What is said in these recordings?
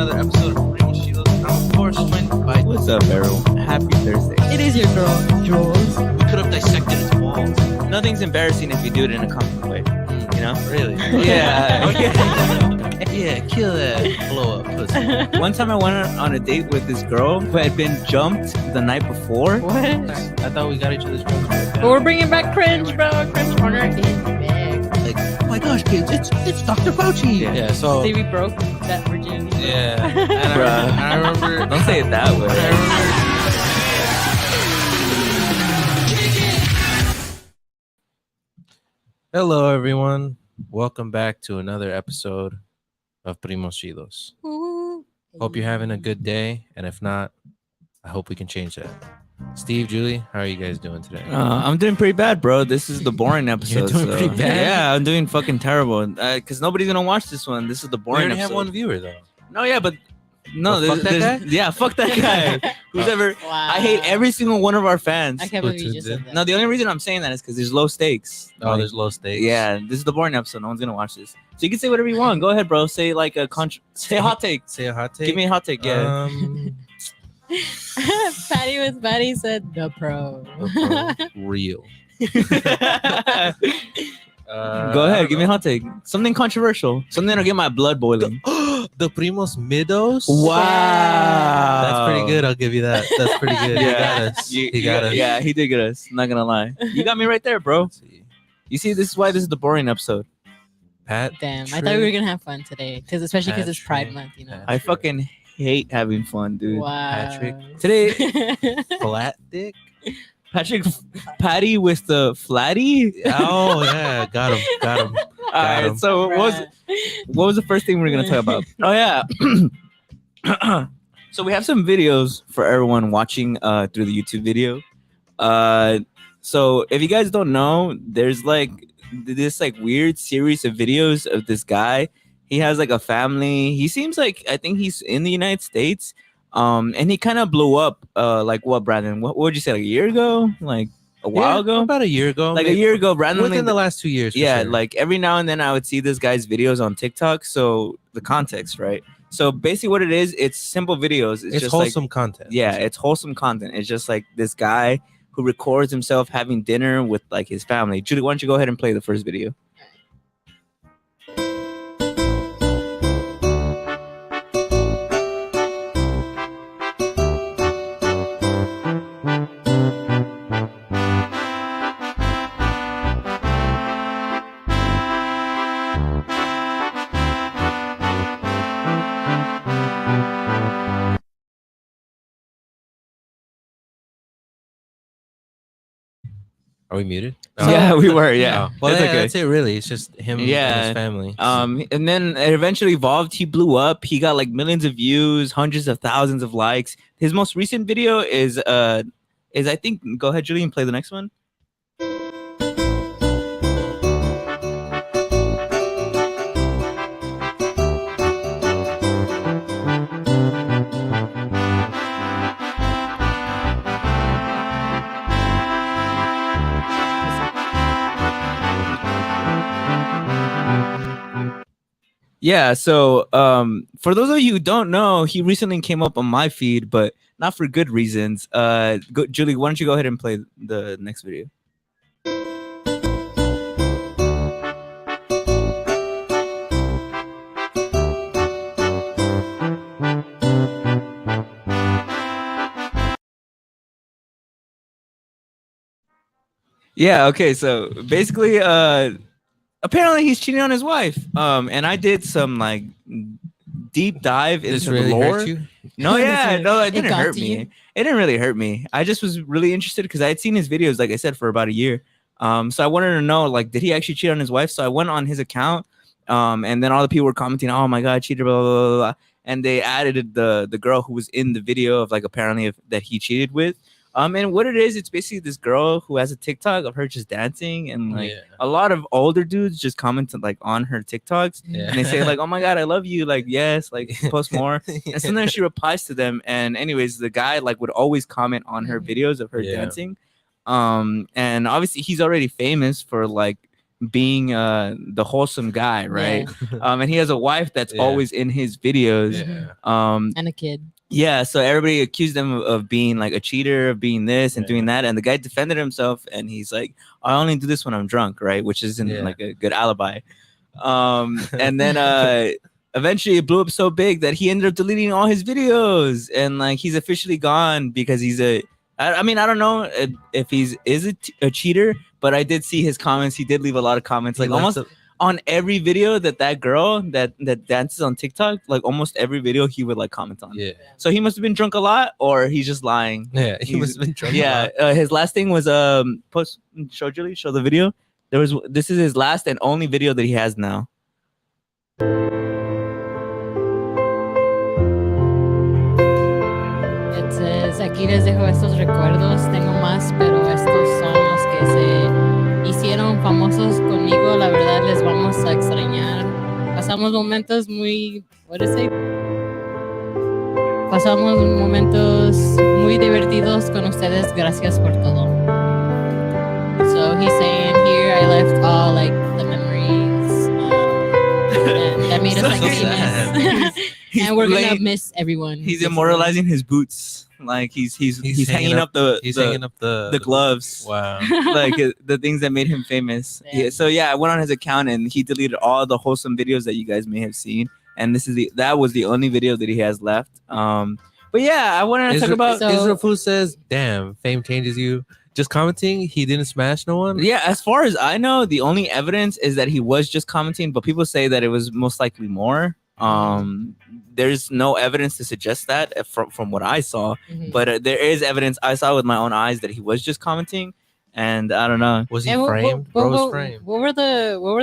another episode of Primos, Chidos. I'm of course joined by... What's up, Errol? Happy Thursday. It is your girl, Jules. We could have dissected its balls. Nothing's embarrassing if you do it in a comfortable way. You know? Really? Yeah. Yeah, kill that blow up pussy. One time I went on a date with this girl who had been jumped the night before. What? I thought we got each other's girls. But we're bringing back cringe, bro. Cringe corner is back. Like, oh my gosh, kids, it's Dr. Fauci. Yeah, so... See, we broke that virginity. Yeah. And Bruh. I remember... Don't say it that way. I remember... Hello, everyone. Welcome back to another episode of Primos Chidos. Ooh. Hope you're having a good day, and if not, I hope we can change that. Steve, Julie, how are you guys doing today? I'm doing pretty bad, bro. This is the boring episode. You're doing pretty bad? Yeah, I'm doing fucking terrible. Because nobody's going to watch this one. This is the We boring already episode. have one viewer, though. No, yeah, but... No, Well, fuck that guy? Yeah, fuck that guy. Who's ever... Wow. I hate every single one of our fans. I can't believe you just said that. No, the only reason I'm saying that is because there's low stakes. Oh, there's low stakes. Yeah, this is the boring episode. No one's gonna watch this. So you can say whatever you want. Go ahead, bro. Say like a say a hot take. Say a hot take. Give me a hot take. Yeah. Patty with Patty said the pro. Real. Go ahead. Give me a hot take. Something controversial. Something that'll get my blood boiling. The Primos Midos. Wow. That's pretty good. I'll give you that. That's pretty good. He got us. He got us. Yeah, he did get us. I'm not gonna lie. You got me right there, bro. You see, this is why this is the boring episode. Pat. Damn, I thought we were gonna have fun today, especially because it's Pride Month, you know. I fucking hate having fun, dude. Wow. Patrick. Today, Flat dick. Patrick, Patty with the flatty. Oh yeah, got him. All right. So what was the first thing we were gonna talk about? Oh yeah. So we have some videos for everyone watching through the YouTube video. So if you guys don't know, there's like this like weird series of videos of this guy. He has like a family. He seems like I think he's in the United States. And he kind of blew up. Like what, Brandon? What would you say? Like a year ago? Like a while ago? About a year ago. Like a year ago, Brandon. Within the last 2 years. Yeah, sure. like every now and then I would see this guy's videos on TikTok. So the context, right? So basically what it is, it's simple videos. It's just wholesome like, content. Yeah, it's wholesome content. It's just like this guy who records himself having dinner with like his family. Julie, why don't you go ahead and play the first video? Are we muted? Yeah, we were. Yeah. Oh. Well, That's okay. that's it. Really, it's just him and his family. And then it eventually evolved. He blew up. He got like millions of views, hundreds of thousands of likes. His most recent video is I think. Go ahead, Julie, and play the next one. Yeah, so for those of you who don't know, he recently came up on my feed, but not for good reasons. Julie, why don't you go ahead and play the next video? Yeah, okay, so basically apparently he's cheating on his wife. And I did some like deep dive into really the lore. hurt you? No, yeah, no, it didn't got hurt to me. you? It didn't really hurt me. I just was really interested because I had seen his videos, like I said, for about a year. So I wanted to know, like, did he actually cheat on his wife? So I went on his account, and then all the people were commenting, "Oh my God, cheated!" Blah blah blah, blah. And they added the girl who was in the video of like apparently that he cheated with. And what it is, it's basically this girl who has a TikTok of her just dancing, and like a lot of older dudes just comment like on her TikToks, and they say like, "Oh my God, I love you," like yes, like post more. And sometimes she replies to them, and anyways, the guy like would always comment on her videos of her dancing. And obviously he's already famous for like being the wholesome guy, right? And he has a wife that's Yeah. always in his videos. Yeah. And a kid. Yeah, so everybody accused him of being like a cheater, of being this and doing that, and the guy defended himself, and he's like, "I only do this when I'm drunk," right? Which isn't like a good alibi. And then eventually it blew up so big that he ended up deleting all his videos, and like he's officially gone because he's I mean, I don't know if he's a cheater, but I did see his comments. He did leave a lot of comments, like almost on every video that girl that dances on TikTok, like almost every video he would like comment on. Yeah. So he must have been drunk a lot, or he's just lying. Yeah, he must have been drunk. Yeah. His last thing was show the video. This is his last and only video that he has now. It says, aquí les dejo estos recuerdos, tengo más, pero estos son los que se hicieron famosos conmigo, la verdad les vamos a extrañar. Pasamos momentos muy, pasamos momentos muy divertidos con ustedes, gracias por todo. So he's saying here, I left all like the memories that made us like famous. And we're gonna miss everyone. He's immortalizing his boots. Like he's hanging up the gloves. Wow. Like the things that made him famous. Yeah. So yeah, I went on his account and he deleted all the wholesome videos that you guys may have seen. And that was the only video that he has left. But yeah, I wanted to talk about Israel Fu says, "Damn, fame changes you." Just commenting, he didn't smash no one. Yeah, as far as I know, the only evidence is that he was just commenting, but people say that it was most likely more. There's no evidence to suggest that from what I saw, but there is evidence I saw with my own eyes that he was just commenting, and I don't know. Was he framed? Bro was framed. What were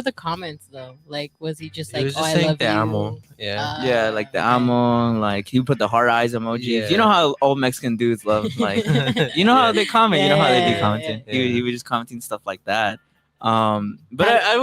the comments though? Like, was he just like, he was just I saying love te you? amo. Yeah. Yeah, like the amo, like he put the heart eyes emojis. Yeah. You know how old Mexican dudes love, like, you know how they comment. You know how they be commenting. Yeah. He was just commenting stuff like that. But I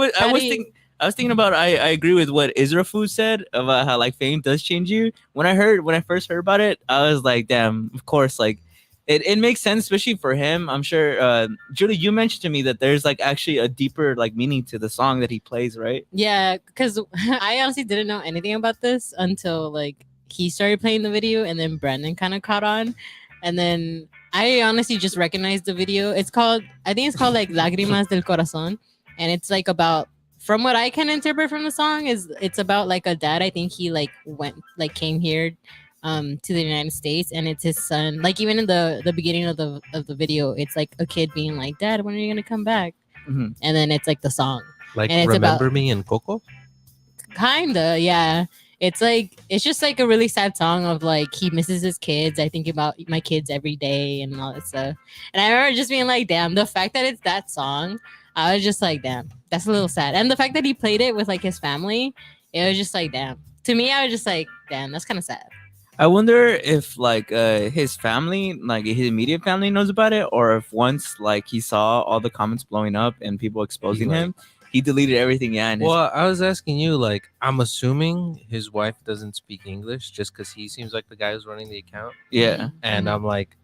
was thinking about I agree with what Israfu said about how like fame does change you. When I first heard about it, I was like, damn, of course, like it makes sense, especially for him. I'm sure Julie, you mentioned to me that there's like actually a deeper like meaning to the song that he plays, right? Yeah, because I honestly didn't know anything about this until like he started playing the video, and then Brandon kind of caught on, and then I honestly just recognized the video. I think it's called like Lágrimas del Corazón, and it's like about, from what I can interpret from the song, it's about like a dad. I think he like came here to the United States, and it's his son. Like even in the beginning of the video, it's like a kid being like, "Dad, when are you gonna come back?" And then it's like the song. Like, and it's Remember Me and Coco? Kinda, yeah. It's just like a really sad song of like he misses his kids. I think about my kids every day and all that stuff. And I remember just being like, damn, the fact that it's that song, I was just like, damn, that's a little sad. And the fact that he played it with like his family, it was just like, damn. To me, I was just like, damn, that's kind of sad. I wonder if like his family, like his immediate family, knows about it, or if once like he saw all the comments blowing up and people exposing him, he deleted everything. Yeah. And I was asking you, like, I'm assuming his wife doesn't speak English just because he seems like the guy who's running the account. Yeah. And I'm like,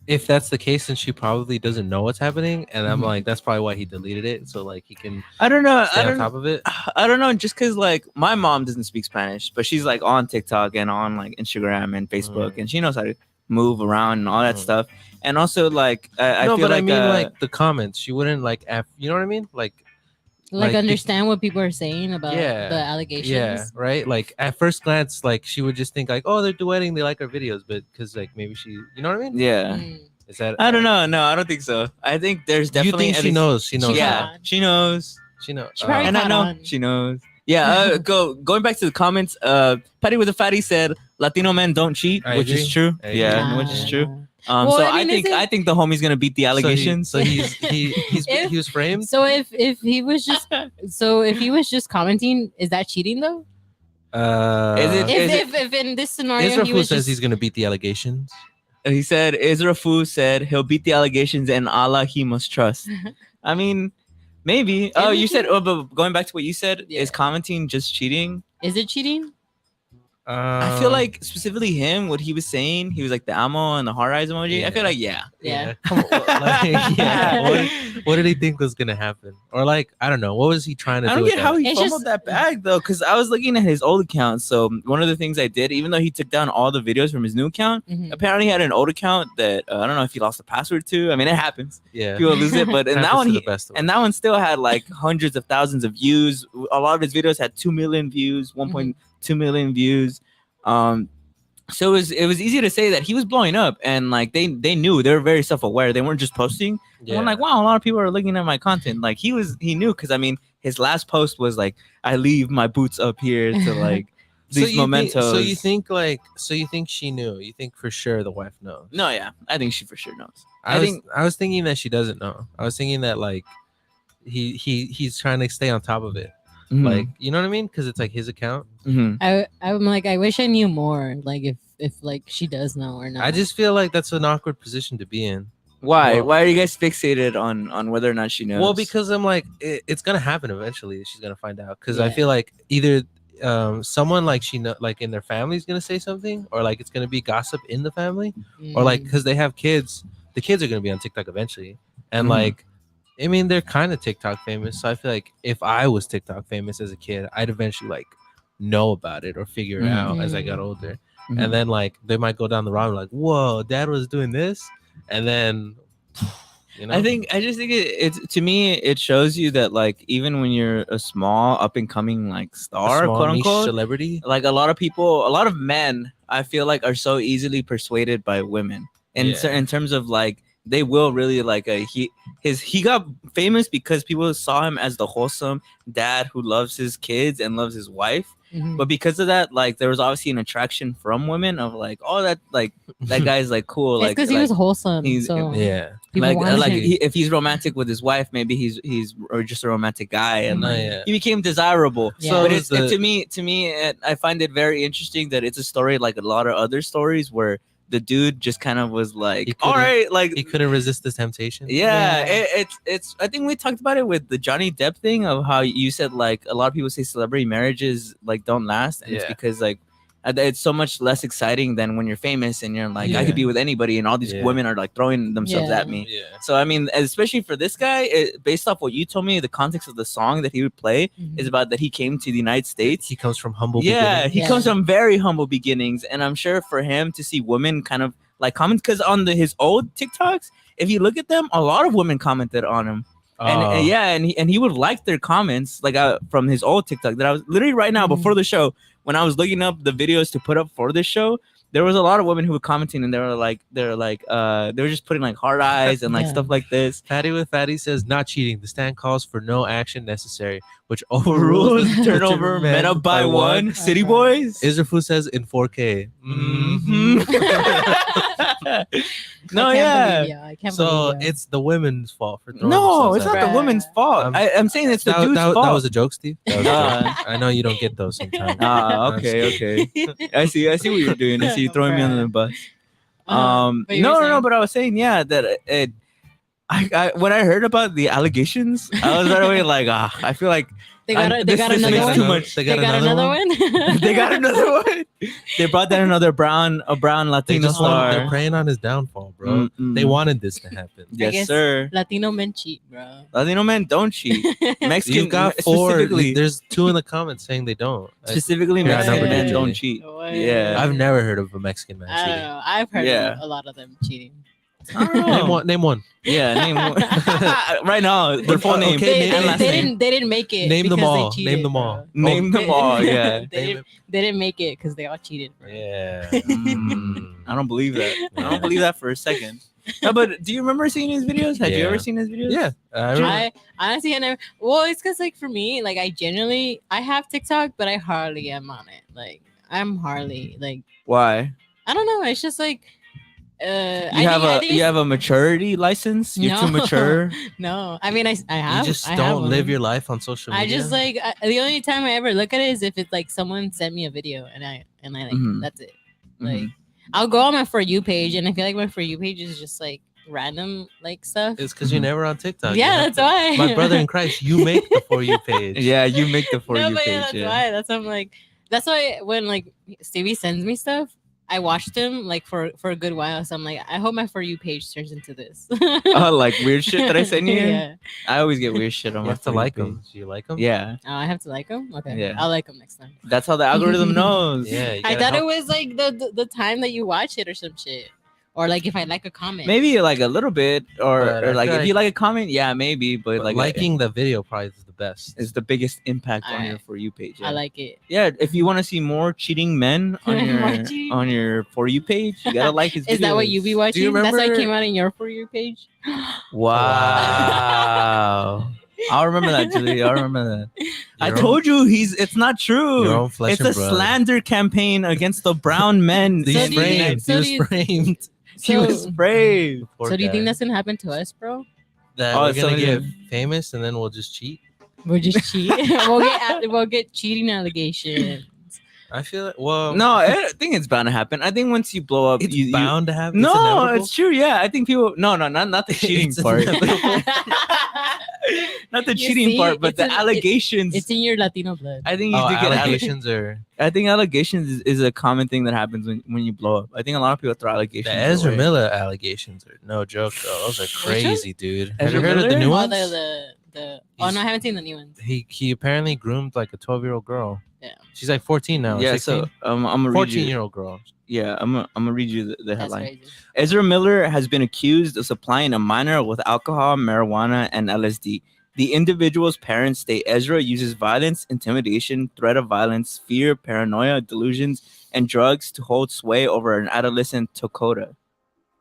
if that's the case, then she probably doesn't know what's happening. And I'm like, that's probably why he deleted it. So like he can I don't know. stay on top of it. I don't know. Just because like my mom doesn't speak Spanish, but she's like on TikTok and on like Instagram and Facebook, and she knows how to move around and all that stuff. And also like I feel like, I mean like the comments, she wouldn't like you know what I mean? Like understand what people are saying about the allegations. Yeah, right. Like at first glance, like she would just think like, oh, they're duetting, they like our videos, but because like maybe she, you know what I mean? Yeah. Is that? I don't know. No, I don't think so. I think there's definitely. You think she knows? She knows. Yeah, she knows. She probably and I know on. she knows. Yeah. Going back to the comments. Patty with a fatty said, "Latino men don't cheat," which is true. Yeah, which is true. Well, so I think the homie's gonna beat the allegations. So he was framed. So if he was just commenting, is that cheating though? If in this scenario Israel says he's gonna beat the allegations. He said Israfu said he'll beat the allegations and Allah he must trust. I mean, maybe. You said. Oh, but going back to what you said, is commenting just cheating? Is it cheating? I feel like specifically him, what he was saying, he was like the ammo and the hard eyes emoji. I feel like Yeah. Come on, like, yeah. What did he think was gonna happen? Or like, I don't know. What was he trying to I do? don't with get how that? he It's fumbled just- that bag though, because I was looking at his old account. So one of the things I did, even though he took down all the videos from his new account, Mhm. apparently he had an old account that I don't know if he lost the password to. I mean, it happens. Yeah. People lose it, but in that Happens one, to he, the best of and us. that one still had like hundreds of thousands of views. A lot of his videos had 2 million views, 1.2 million views. So it was easy to say that he was blowing up, and like they knew, they were very self-aware. They weren't just posting. Yeah. I'm like, wow, a lot of people are looking at my content. Like he knew, because I mean, his last post was like, I leave my boots up here to like these mementos. So you think she knew? You think for sure the wife knows? No, yeah, I think she for sure knows. I was thinking that she doesn't know. I was thinking that like he's trying to stay on top of it. Mhm. Like, you know what I mean? Because it's like his account. Mhm. I'm like, I wish I knew more. Like if like she does know or not. I just feel like that's an awkward position to be in. Why? Well- Why are you guys fixated on whether or not she knows? Well, because I'm like, it's gonna happen eventually. She's gonna find out. Because I Yeah. feel like either someone like she know, like in their family is gonna say something, or like it's gonna be gossip in the family, or like Mm. because they have kids, the kids are gonna be on TikTok eventually, and Mhm. like, I mean, they're kind of TikTok famous. So I feel like if I was TikTok famous as a kid, I'd eventually like know about it or figure it Mhm. out as I got Mm. older, Mhm. and then like they might go down the road like, whoa, dad was doing this, and then. You know? I just think it's to me it shows you that like even when you're a small up and coming like A star, small quote niche unquote, celebrity. like a lot of men, I feel like are so easily persuaded by women Yeah. in terms of like they will really like he got famous because people saw him as the wholesome dad who loves his kids and loves his wife. Mhm. But because of that, like there was obviously an attraction from women of like, oh, that guy's like cool. It's Like because he was wholesome. he's- So Yeah. people like wanted like him. if he's romantic with his wife, maybe he's or just a romantic guy, and No, like, yeah. he became desirable. Yeah. So But is it's to me, I find it very interesting that it's a story like a lot of other stories where the dude just kind of was He like, couldn't- all right, like he couldn't resist the temptation. yeah, Yeah. it's. I think we talked about it with the Johnny Depp thing of how you said like a lot of people say celebrity marriages like don't last, and it's Yeah. because like it's so much less exciting than when you're famous and you're like I Yeah. could be with anybody, and all these Yeah. women are like throwing themselves Yeah. at me. Yeah. So I mean, especially for this guy, based off what you told me, the context of the song that he would play Mhm. is about that he came to the United States. He comes from humble Yeah, beginnings. he Yeah. comes from very humble beginnings, and I'm sure for him to see women kind of like comment, because on his old TikToks, if you look at them, a lot of women commented on him, and Oh. yeah, and he would like their comments like from his old TikTok that I was literally right now Mhm. before the show when I was looking up the videos to put up for this show. There was a lot of women who were commenting, and they were just putting like hard eyes and like Yeah. stuff like this. Fatty with Fatty says not cheating. The stand calls for no action necessary, which Overrules overrules turnover men up by one. City Okay. boys. Israfu says in 4K. Mhm. No, I can't yeah. believe ya. I can't So believe ya. it's the women's fault for throwing No, themselves it's at not it. the woman's fault. Um, I'm saying it's the That, dude's that, fault. that was a joke, Steve. That was a Uh, joke. I know you don't get those sometimes. okay. I see what you're doing. I see you throwing me under the bus. But you were No, saying? but I was saying, yeah, that I when I heard about the allegations, I was right away like, I feel like They got this another makes one. too much. They They got got another one. They got another one. They brought down a brown They Latino just want, star. they're preying on his downfall, bro. Mm-mm. They wanted this to happen. Yes, guess- sir. Latino men cheat, bro. Latino men don't cheat. Mexican You've got four. specifically. There's two in the comments saying they don't. Specifically, Yeah, Mexican number men two. don't cheat. What? Yeah. I've never heard of a Mexican man I don't cheating. know. I've heard Yeah. a lot of them cheating. I don't know. Name one. Name one. Yeah, name one. Right now, their full name. Okay, They, and they, last they name. didn't. They didn't make it. Name them because they all. cheated, Name them bro. all. Name them all. Yeah. They didn't make it because they all cheated. Bro. Yeah. I don't believe that. I don't believe that for a second. No, but do you remember seeing his videos? Had you Yeah. ever seen his videos? Yeah. I remember. I honestly, I never. Well, it's because like for me, like I have TikTok, but I hardly am on it. Like I'm hardly like Why? I don't know. It's just like You have a maturity license. You're too No. mature. No, I mean I have. You just I have don't live one. your life on social I media. just like the only time I ever look at it is if it's like someone sent me a video and I like Mhm. that's it. Mhm. Like I'll go on my For You page and I feel like my For You page is just like random like stuff. It's because you're never on TikTok. You Yeah, have that's to- why. My brother in Christ, you make the For You page. Yeah, you make the For no, You but page. yeah, that's yeah. why. That's why I'm like That's why when like Stevie sends me stuff, I watched him like for a good while. So I'm like, I hope my For You page turns into this. Oh, like weird shit that I send you. Yeah. I always get weird shit on You my have to For You like page. them. Do you like them? Yeah, Oh, I have to like him. Okay, Yeah. I'll like him next time. that's how the algorithm knows. Yeah. you I gotta thought it help- was like the time that you watch it or some shit, or like if I like a comment. Maybe like a little bit, or, But or I like feel if you like- like a comment, yeah, maybe. But but like liking the video probably is the best. is the biggest impact on your Alright. For You page. Yeah. I like it. Yeah, if you want to see more cheating men on More your cheating on your For You page, you gotta like his videos. Is that what you be watching? That's why it remember- came out in your For You page. Wow. I'll remember that, Julie. I'll remember that. I Your told you it's not true. Your own flesh It's and a blood. slander campaign against the brown men. He's So do you- framed. so He do was you- framed. He was So- brave. Poor So do you think guy. that's gonna happen to us, bro? that Oh, we're gonna somebody- get famous and then we'll just cheat? We're just cheat. we'll get cheating allegations. I feel it. Well, No, I think it's bound to happen. I think once you blow up, it's you bound to happen. No, it's it's true. Yeah, I think people. No, not the cheating It's part. inevitable. Not the You cheating see, part, but it's the an- allegations. It's in your Latino blood. I think you Oh, do get allegations are I think allegations is a common thing that happens when you blow up. I think a lot of people throw allegations. the Ezra away. Miller allegations are no joke though. Those are crazy, dude. Have Ezra you heard of the Miller? new Oh, ones? oh no, I haven't seen the new ones. He apparently groomed like a 12-year-old girl. Yeah. She's like 14 now. Yeah, 16? so I'm gonna read you. 14-year-old girl. Yeah, I'm gonna read you the That's headline. crazy. Ezra Miller has been accused of supplying a minor with alcohol, marijuana, and LSD. The individual's parents state Ezra uses violence, intimidation, threat of violence, fear, paranoia, delusions, and drugs to hold sway over an adolescent Dakota.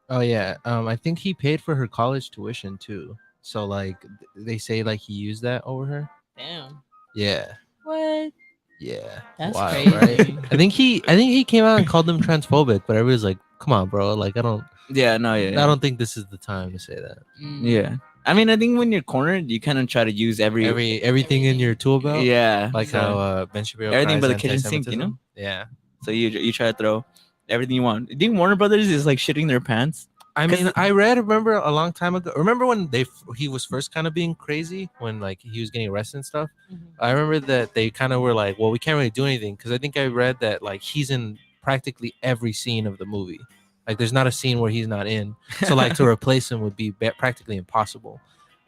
Oh yeah. I think he paid for her college tuition too. So like they say like he used that over her. Damn. Yeah. What? Yeah. That's Wild, crazy. right? I think he came out and called them transphobic, but everybody's like, "Come on, bro! Like, I don't Yeah. I don't think this is the time to say that. Mm. Yeah. I mean, I think when you're cornered, you kind of try to use Everything in your tool belt. yeah, Like so, how Ben Shapiro. everything but cries the kitchen sink, you know? anti-Semitism. Yeah. so you try to throw everything you want. Do you think Warner Brothers is like shitting their pants? I 'Cause- mean, remember a long time ago. Remember when he was first kind of being crazy when like he was getting arrested and stuff. Mhm. I remember that they kind of were like, well, we can't really do anything because I think I read that like he's in practically every scene of the movie. Like there's not a scene where he's not in. So like to replace him would be practically impossible.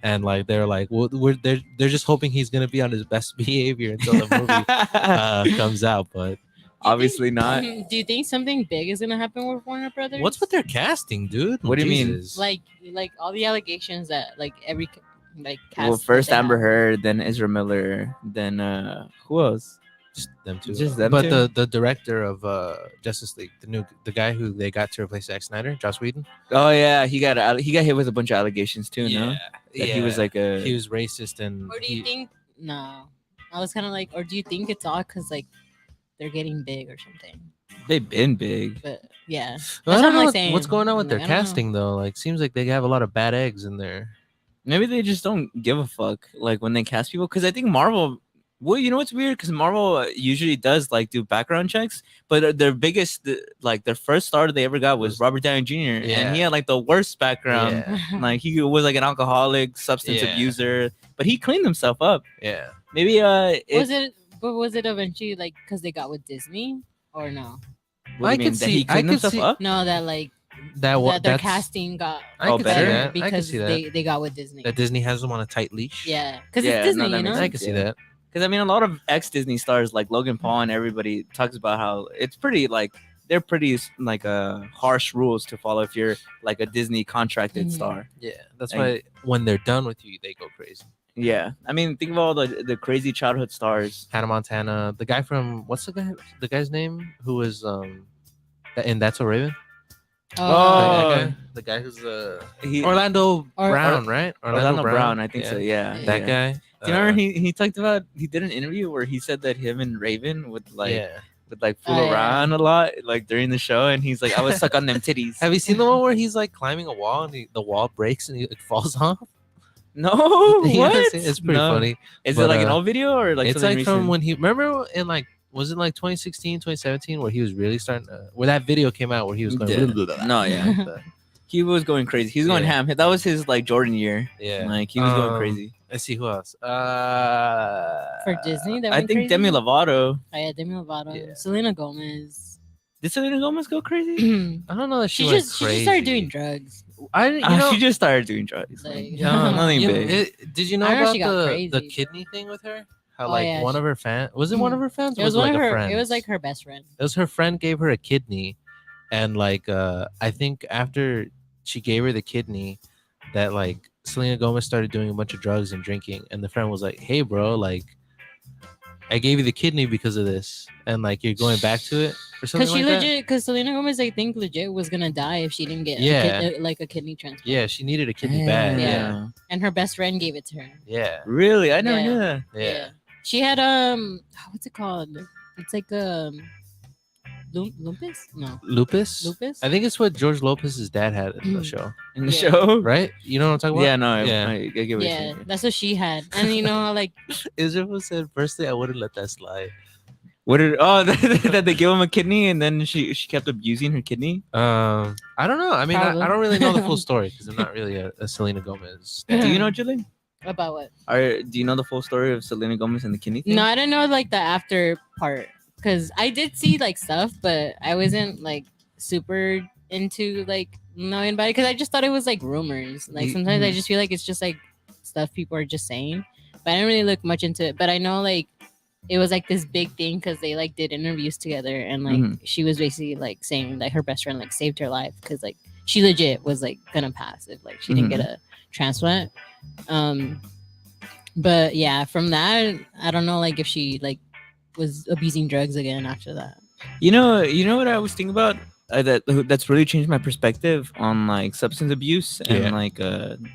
And like they're like, well, they're just hoping he's gonna be on his best behavior until the movie comes out. But Obviously not. Do you think something big is gonna happen with Warner Brothers? what's with their casting, dude? What do you mean? Jesus. like all the allegations that like every like cast Well, that first they Amber have? Heard, then Ezra Miller, then who else? Just them two. Just them but two? the director of Justice League, the guy who they got to replace Zack Snyder, Joss Whedon. Oh yeah, he got hit with a bunch of allegations too. No, that he was like a. he was racist and Or do you think no? I was kind of like, or do you think it's all because like they're getting big or something? They've been big. But yeah, Well, I That's don't what I'm, know like, what's saying. going on with their Like, I don't know. casting though. Like seems like they have a lot of bad eggs in there. Maybe they just don't give a fuck like when they cast people. Because I think Marvel. Well, you know what's weird? Because Marvel usually does like do background checks, but their biggest, like their first star they ever got was Robert Downey Jr. Yeah. and he had like the worst background. Yeah. Like he was like an alcoholic, substance Yeah. abuser, but he cleaned himself up. Yeah. Maybe was it eventually like because they got with Disney or no? what I do you could mean, that see- he I cleaned could himself see- up? No, that like That what that their that's casting got I Oh, could better? see better that. I could because see that. they got with Disney. That Disney has them on a tight leash. Yeah, because Yeah, it's Disney, no, that you makes know. I could see Yeah. that. Because I mean, a lot of ex-Disney stars like Logan Paul and everybody talks about how it's pretty like they're pretty like harsh rules to follow if you're like a Disney contracted Mhm. star. Yeah, that's And- why when they're done with you, they go crazy. Yeah, I mean, think of all the crazy childhood stars. Hannah Montana, the guy from what's the guy's name who was in That's So Raven. Oh. The guy who's He, Orlando Or- Brown, right? Orlando Brown, I think so. Yeah, That yeah. guy. Do you remember he talked about he did an interview where he said that him and Raven would like yeah. fool Oh, yeah. around a lot like during the show, and he's like, I was stuck on them titties. Have you seen the one where he's like climbing a wall and the wall breaks and he like, falls off? No, You what? haven't seen it? It's pretty No. funny. Is But, it like an uh, old video or like It's something like from recent? when he remember in like was it like 2016, 2017 where he was really starting where that video came out where he was going Yeah. No, yeah. He was going crazy. He was going Yeah. ham. That was his like Jordan year. yeah. Like he was going crazy. Let's see who else. For Disney, that I went think crazy? Demi Lovato. Oh, yeah, Demi Lovato, Yeah. Selena Gomez. Did Selena Gomez go crazy? she I don't know that she went just started doing crazy. drugs. She just started doing drugs. Like, Nothing you know, big. did you know I don't know if about she got the crazy, kidney thing with her? How Oh, like yeah, one she- of her fans was it one of her fans? It Or was it one like of a her. friend? It was like her best friend. It was her friend gave her a kidney, and like I think after she gave her the kidney, that like Selena Gomez started doing a bunch of drugs and drinking, and the friend was like, "Hey, bro, like I gave you the kidney because of this, and like you're going back to it or something Because she like that." legit, because Selena Gomez, I think legit was gonna die if she didn't get Yeah. like a kidney transplant. Yeah, she needed a kidney bad. Yeah, Yeah. And her best friend gave it to her. yeah, Really? I never Yeah. knew that. yeah. She had what's it called? It's like lupus? No. Lupus. Lupus? I think it's what George Lopez's dad had in the show, In the Yeah. show? right? You know what I'm talking about? Yeah, no, Yeah. I get what you're Yeah, saying. that's what she had. And you know, like Israel said, "Firstly, I wouldn't let that slide." What did that they gave him a kidney and then she kept abusing her kidney? I don't know. I mean, Probably. I don't really know the full story because I'm not really a Selena Gomez. Do you know, Hmm. Julie? about what? Do you know the full story of Selena Gomez and the kidney thing? No, I didn't know like the after part because I did see like stuff, but I wasn't like super into like knowing about it because I just thought it was like rumors. Like sometimes I just feel like it's just like stuff people are just saying, but I didn't really look much into it. But I know like it was like this big thing because they like did interviews together and like Mhm. she was basically like saying like her best friend like saved her life because like she legit was like gonna pass if like she didn't get a transplant. But yeah, from that I don't know like if she like was abusing drugs again after that. You know what I was thinking about? That's really changed my perspective on like substance abuse Yeah.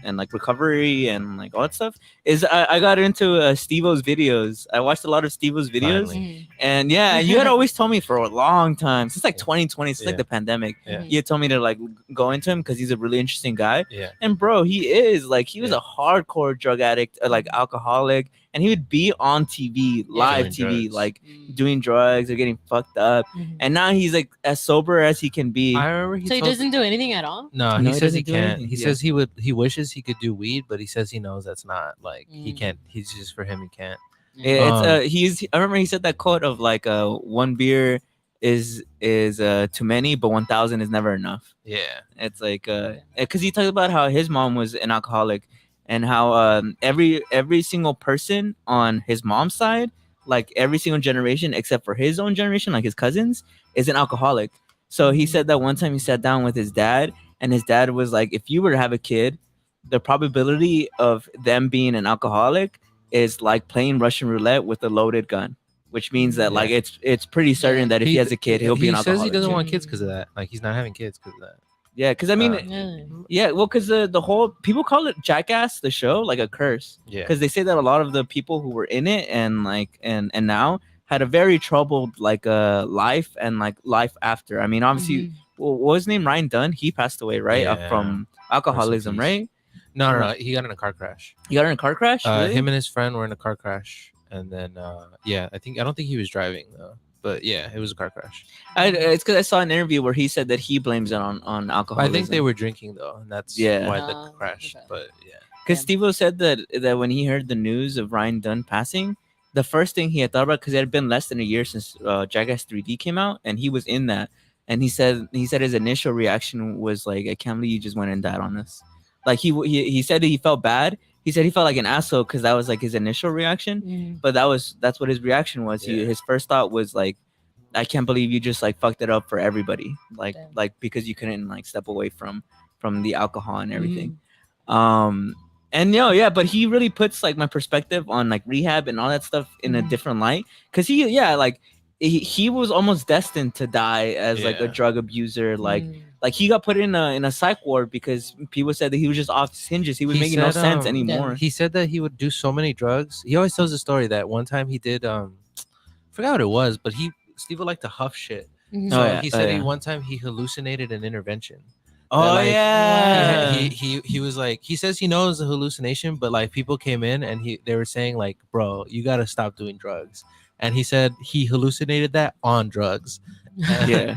and like recovery and like all that stuff. Is I got into Steve-O's videos. I watched a lot of Steve-O's videos, Finally. and yeah, you had always told me for a long time since like Yeah. 2020, since like Yeah. the pandemic. Yeah. You had told me to like go into him because he's a really interesting guy. Yeah. And bro, he is like he was Yeah. a hardcore drug addict, like alcoholic, and he would be on TV, live Doing TV, drugs. like doing drugs or getting fucked up. And now he's like as sober as he can be. I remember he So he told- doesn't do anything at all. No, No, he he says he doesn't do can't. anything. He Yeah. says he wishes he could do weed, but he says he knows that's not like he can't. He's just for him he can't. It's I remember he said that quote of like one beer is too many, but 1,000 is never enough. Yeah. It's like because he talked about how his mom was an alcoholic and how every single person on his mom's side, like every single generation except for his own generation, like his cousins, is an alcoholic. So he said that one time he sat down with his dad, and his dad was like, if you were to have a kid, the probability of them being an alcoholic is like playing Russian roulette with a loaded gun, which means that like Yeah. it's pretty certain that if he has a kid, he'll be an He says alcoholic. he doesn't too. want kids because of that. Like he's not having kids because of that. Yeah, because I mean, Yeah. yeah, well, because the whole people call it Jackass, the show, like a curse, Yeah. because they say that a lot of the people who were in it and like and now had a very troubled like life and like life after. I mean, obviously, well, what was his name? Ryan Dunn. He passed away, right, Yeah. from alcoholism, peace. right? No. He got in a car crash. He got in a car crash. Really? Him and his friend were in a car crash, and then yeah, I don't think he was driving though. But yeah, it was a car crash. It's because I saw an interview where he said that he blames it on But alcoholism. I think they were drinking though, and that's Yeah. why the Oh, crash. okay. But yeah. Because Yeah. Steve-O said that when he heard the news of Ryan Dunn passing, the first thing he had thought about, because it had been less than a year since Jackass 3D came out, and he was in that, and he said his initial reaction was like, I can't believe you just went and died on us. Like he said that he felt bad. He said he felt like an asshole because that was like his initial reaction, but that's what his reaction was. Yeah. His first thought was like, I can't believe you just like fucked it up for everybody, like Damn. like because you couldn't like step away from the alcohol and everything. Mm-hmm. And yeah, but he really puts like my perspective on like rehab and all that stuff in a Mhm. different light, because he was almost destined to die as like a Yeah. drug abuser. Like Mm. he got put in a psych ward because people said that he was just off his hinges. He was He making no said, sense um, anymore. He said that he would do so many drugs. He always tells the story that one time he did forgot what it was, but Steve would like to huff shit. Mhm. So Oh, yeah. he said yeah. one time he hallucinated an intervention. Oh like, yeah. He was like, he says he knows a hallucination, but like people came in and they were saying like, bro, you gotta stop doing drugs. And he said he hallucinated that on drugs. Yeah.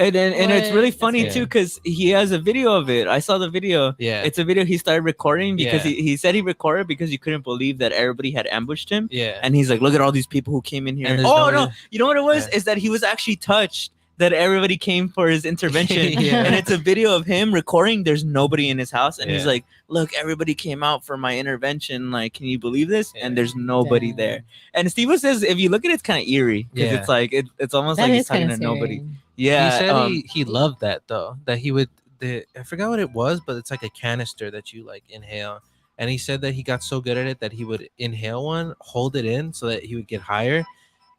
And it's really What? funny That's too because he has a video of it. I saw the video. Yeah. It's a video he started recording because Yeah. he said he recorded because he couldn't believe that everybody had ambushed him. Yeah. And he's like, look at all these people who came in here. And there's Oh nobody- no, you know what it was? Yeah. Is that he was actually touched that everybody came for his intervention. Yeah. And it's a video of him recording. There's nobody in his house, and he's Yeah. like, look, everybody came out for my intervention. Like, can you believe this? Yeah. And there's nobody Damn. there. And Steve says, if you look at it, it's kind of eerie because Yeah. it's like it's almost That like he's is talking kind to of nobody. Yeah, He said he loved that though. That he would. I forgot what it was, but it's like a canister that you like inhale. And he said that he got so good at it that he would inhale one, hold it in so that he would get higher,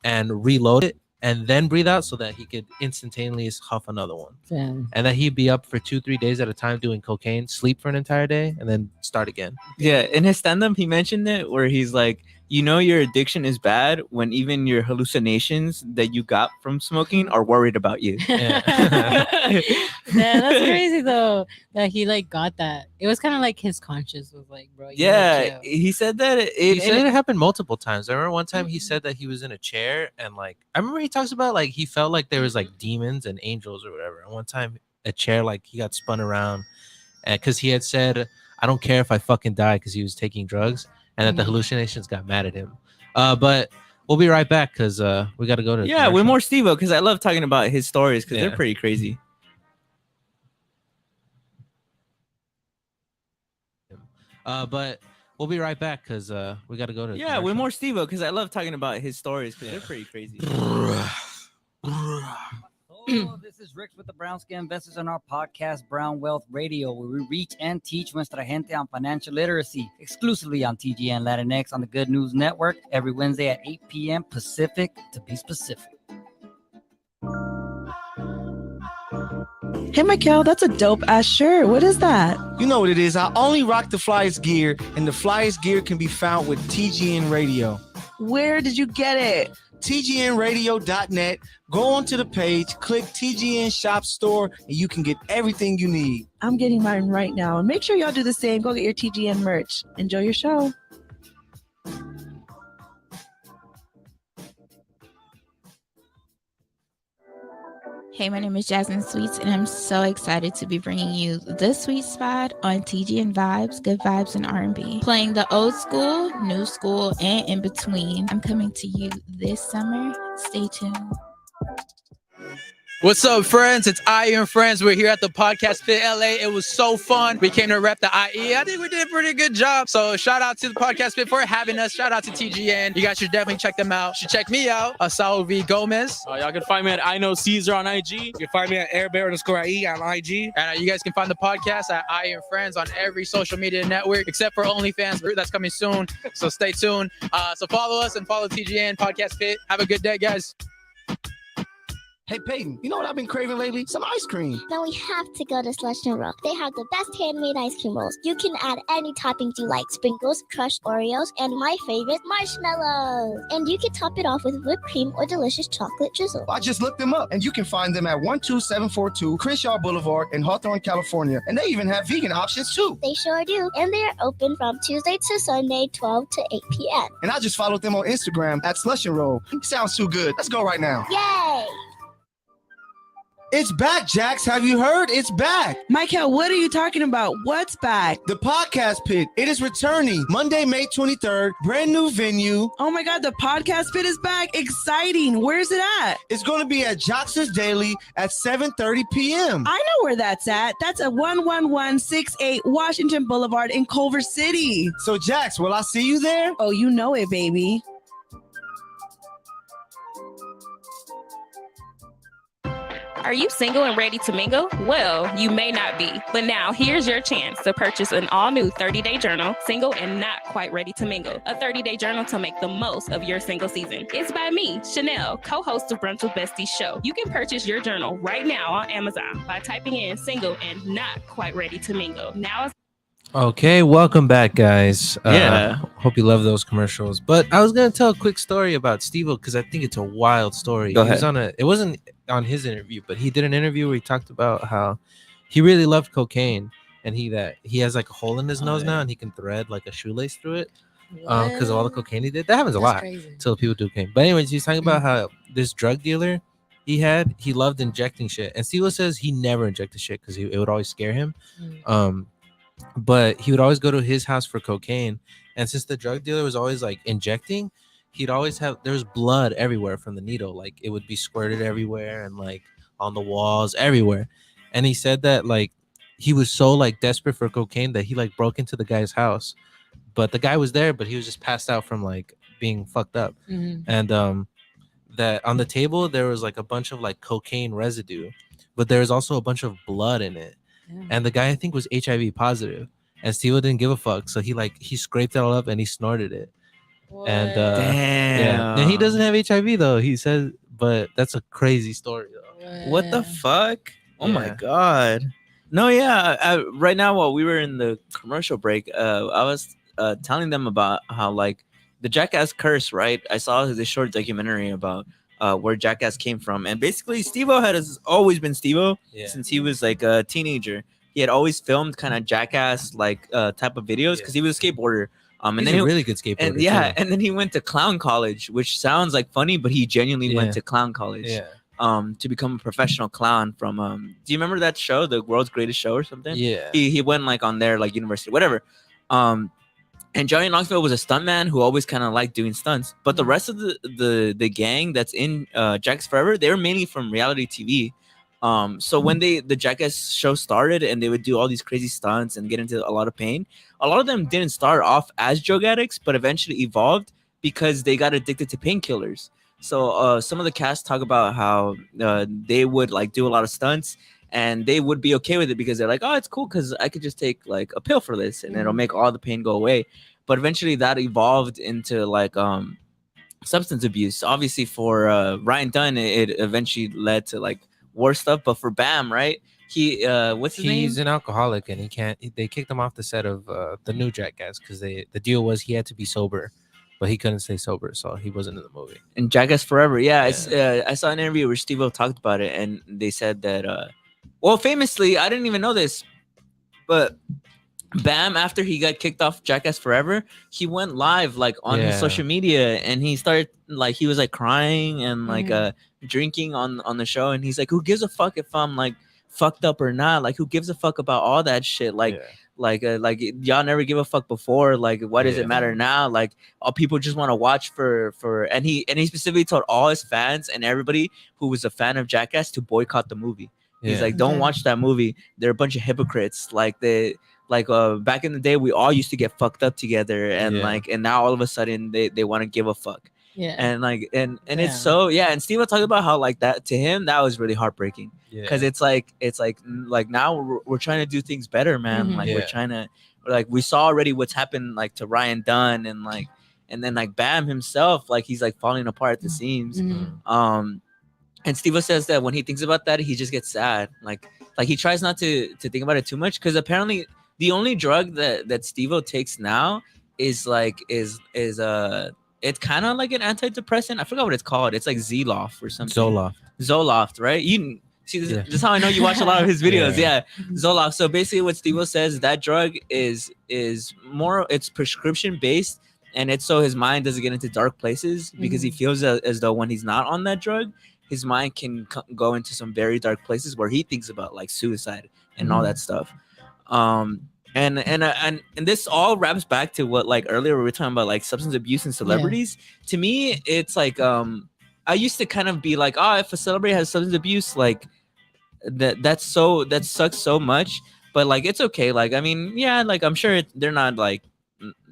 and reload it, and then breathe out so that he could instantaneously huff another one. Damn. And that he'd be up for 2-3 days at a time doing cocaine, sleep for an entire day, and then start again. yeah. In his stand-up, he mentioned it where he's like, you know, your addiction is bad when even your hallucinations that you got from smoking are worried about you. Yeah. Yeah, that's crazy though. That he like got that. It was kind of like his conscience was like, bro. You need to Yeah, chill. he said that. He said it happened multiple times. I remember one time he said that he was in a chair and like I remember he talks about like he felt like there was like demons and angels or whatever. And one time a chair like he got spun around and because he had said, I don't care if I fucking die because he was taking drugs and that the hallucinations got mad at him. But we'll be right back because we got to go to Yeah, with more Steve-O because I love talking about his stories because Yeah. they're pretty crazy. But we'll be right back because we got to go to Yeah, with more Steve-O because I love talking about his stories because Yeah. they're pretty crazy. Hello, this is Rick with the Brown Skin Investors on our podcast, Brown Wealth Radio, where we reach and teach nuestra gente on financial literacy, exclusively on TGN Latinx on the Good News Network, every Wednesday at 8 p.m. Pacific, to be specific. Hey, Michael, that's a dope ass shirt. What is that? You know what it is. I only rock the Flyest gear, and the Flyest gear can be found with TGN Radio. Where did you get it? TGNradio.net. Go onto the page, click TGN Shop Store, and you can get everything you need. I'm getting mine right now. And make sure y'all do the same. Go get your TGN merch. Enjoy your show. Hey, my name is Jasmine Sweets, and I'm so excited to be bringing you The Sweet Spot on TGN Vibes, Good Vibes, and R&B. Playing the old school, new school, and in between. I'm coming to you this summer. Stay tuned. What's up, friends? It's IE and Friends. We're here at the Podcast Pit LA. It was so fun. We came to rep the IE. I think we did a pretty good job. So shout out to the Podcast Pit for having us. Shout out to TGN. You guys should definitely check them out. You should check me out, Saul V. Gomez. Y'all can find me at I Know Caesar on IG. You can find me at airbear_IE on IG. And you guys can find the podcast at IE and Friends on every social media network except for OnlyFans. That's coming soon. So stay tuned. So follow us and follow TGN Podcast Pit. Have a good day, guys. Hey, Peyton, you know what I've been craving lately? Some ice cream. Then we have to go to Slush and Roll. They have the best handmade ice cream rolls. You can add any toppings you like. Sprinkles, crushed Oreos, and my favorite, marshmallows. And you can top it off with whipped cream or delicious chocolate drizzle. I just looked them up, and you can find them at 12742 Crenshaw Boulevard in Hawthorne, California. And they even have vegan options, too. They sure do. And they are open from Tuesday to Sunday, 12 to 8 p.m. And I just followed them on Instagram at Slush and Roll. Sounds too good. Let's go right now. Yay! It's back, Jax. Have you heard? It's back. Michael, what are you talking about? What's back? The Podcast Pit. It is returning Monday, May 23rd. Brand new venue. Oh my God, the podcast pit is back. Exciting. Where's it at? It's going to be at Jackson's Daily at 7:30 p.m. I know where that's at. That's at 11168 Washington Boulevard in Culver City. So, Jax, will I see you there? Oh, you know it, baby. Are you single and ready to mingle? Well, you may not be, but now here's your chance to purchase an all-new 30-day journal, Single and Not Quite Ready to Mingle. A 30-day journal to make the most of your single season. It's by me, Chanel, co-host of Brunch with Besties show. You can purchase your journal right now on Amazon by typing in Single and Not Quite Ready to Mingle. Now it's Okay, welcome back, guys. Yeah. Hope you love those commercials. But I was gonna tell a quick story about Steve-O because I think it's a wild story. Go He was ahead. it wasn't on his interview, but he did an interview where he talked about how he really loved cocaine and he has like a hole in his nose now and he can thread like a shoelace through it because of all the cocaine he did. That happens a lot Crazy. until people do cocaine. But anyways, he's talking about how this drug dealer he loved injecting shit. And Steve says he never injected shit because it would always scare him. But he would always go to his house for cocaine. And since the drug dealer was always like injecting, he'd always have, there was blood everywhere from the needle. Like it would be squirted everywhere and like on the walls everywhere. And he said that like he was so like desperate for cocaine that he like broke into the guy's house. But the guy was there, but he was just passed out from like being fucked up. And that on the table there was like a bunch of like cocaine residue, but there was also a bunch of blood in it. And the guy I think was HIV positive, and Steve didn't give a fuck, so he scraped it all up and he snorted it. And Damn. and he doesn't have HIV though, he says, but that's a crazy story though. What the fuck? Oh my Yeah. god. No, yeah. Right now, while we were in the commercial break, I was telling them about how like the Jackass curse, right? I saw this short documentary about where Jackass came from, and basically Steve-O has always been Steve-O since he was like a teenager. He had always filmed kind of Jackass like type of videos because he was a skateboarder. And He's then a really good skateboarder. And too. and then he went to clown college, which sounds like funny, but he genuinely went to clown college. To become a professional clown from do you remember that show, The World's Greatest Show or something? He went like on there like university, whatever. And Johnny Knoxville was a stuntman who always kind of liked doing stunts, but the rest of the gang that's in Jackass Forever, they were mainly from reality TV. So when the Jackass show started and they would do all these crazy stunts and get into a lot of pain, a lot of them didn't start off as drug addicts, but eventually evolved because they got addicted to painkillers. So some of the cast talk about how they would like do a lot of stunts and they would be okay with it because they're like, oh, it's cool because I could just take like a pill for this and it'll make all the pain go away. But eventually that evolved into like substance abuse. Obviously for Ryan Dunn, it eventually led to like worse stuff. But for Bam, right? He what's his name? He's an alcoholic and he can't. They kicked him off the set of the new Jackass because the deal was he had to be sober. But he couldn't stay sober, so he wasn't in the movie. And Jackass Forever, I saw an interview where Steve-O talked about it, and they said that, well, famously, I didn't even know this, but Bam, after he got kicked off Jackass Forever, he went live like on his social media, and he started like he was like crying and like drinking on the show, and he's like, "Who gives a fuck if I'm like fucked up or not? Like, who gives a fuck about all that shit? Like." Like y'all never give a fuck before. Like, why does it matter now? Like, all people just want to watch for. And he specifically told all his fans and everybody who was a fan of Jackass to boycott the movie. He's like, don't watch that movie. They're a bunch of hypocrites. Like back in the day, we all used to get fucked up together, and and now all of a sudden they want to give a fuck. And it's so and Steve talked about how like that to him that was really heartbreaking because it's like now we're trying to do things better, man. We're trying to we saw already what's happened like to Ryan Dunn and then like Bam himself, like he's like falling apart at the seams. And Steve says that when he thinks about that, he just gets sad. Like he tries not to think about it too much because apparently the only drug that Steve takes now is it's kind of like an antidepressant. I forgot what it's called. It's like Zoloft or something. Zoloft, right? You see, this is how I know you watch a lot of his videos. Zoloft. So basically, what Steve says, that drug is more. It's prescription based, and it's so his mind doesn't get into dark places because he feels as though when he's not on that drug, his mind can go into some very dark places where he thinks about like suicide and all that stuff. And this all wraps back to what like earlier we were talking about like substance abuse and celebrities. To me, it's like I used to kind of be like, oh, if a celebrity has substance abuse, like that sucks so much. But like it's okay. Like I mean, like I'm sure they're not like,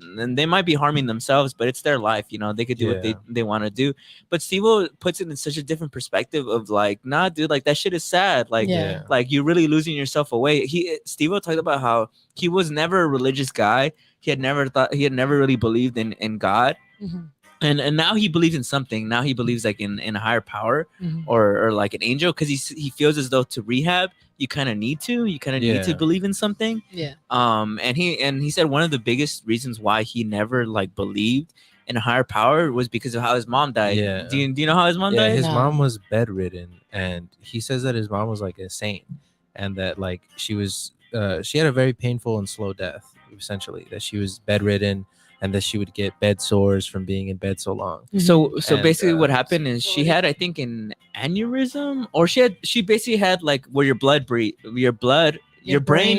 and they might be harming themselves, but it's their life, you know. They could do what they want to do. But Steve-O puts it in such a different perspective of like, nah, dude, like that shit is sad. Like you're really losing yourself away. Steve-O talked about how he was never a religious guy. He had never really believed in God. And now he believes in something. Now he believes like in a higher power or like an angel, because he feels as though to rehab you kind of need to believe in something. And he said one of the biggest reasons why he never like believed in a higher power was because of how his mom died. Do you know how his mom died? His mom was bedridden, and he says that his mom was like a saint, and that like she had a very painful and slow death, essentially, that she was bedridden. and that she would get bed sores from being in bed so long. So And, basically what happened is she had, I think, an aneurysm, or she basically had like where your brain brain.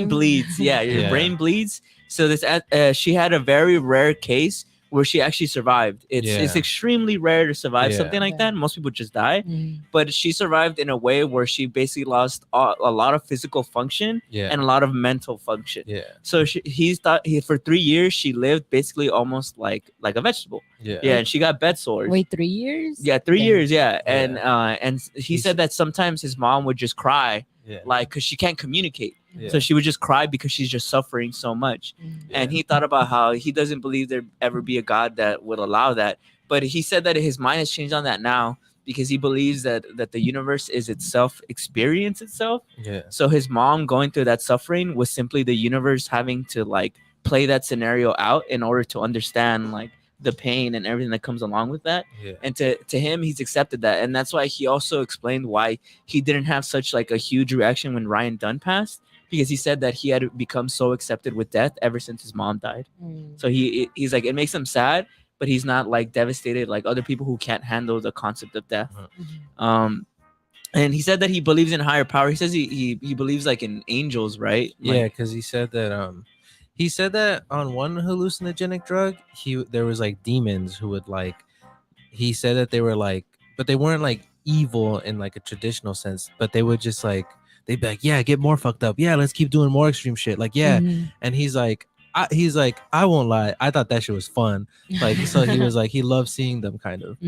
bleeds. Yeah, your Yeah. brain bleeds. So she had a very rare case where she actually survived. It's Yeah. extremely rare to survive Yeah. something like Yeah. that. Most people just die, Mhm. but she survived in a way where she basically lost a lot of physical function Yeah. and a lot of mental function. Yeah. So for 3 years she lived basically almost like a vegetable. Yeah. Yeah, and she got bed sores. Wait, 3 years? Yeah, 3 Damn. years. Yeah, Yeah. and he He's- said that sometimes his mom would just cry, Yeah. like, because she can't communicate. Yeah. So she would just cry because she's just suffering so much. And he thought about how he doesn't believe there ever be a God that would allow that. But he said that his mind has changed on that now because he believes that the universe is itself experience itself. Yeah. So his mom going through that suffering was simply the universe having to like play that scenario out in order to understand like the pain and everything that comes along with that. Yeah. And to him, he's accepted that. And that's why he also explained why he didn't have such like a huge reaction when Ryan Dunn passed, because he said that he had become so accepted with death ever since his mom died. So he's like, it makes him sad, but he's not like devastated like other people who can't handle the concept of death. And he said that he believes in higher power. He says he believes like in angels, right? Yeah, Like, because he said that on one hallucinogenic drug, there was like demons who would like. He said that they were like, but they weren't like evil in like a traditional sense, but they would just like, they'd be like, yeah, get more fucked up, yeah, let's keep doing more extreme shit, like, yeah. And he's like, I won't lie, I thought that shit was fun, like, so he was like, he loved seeing them kind of.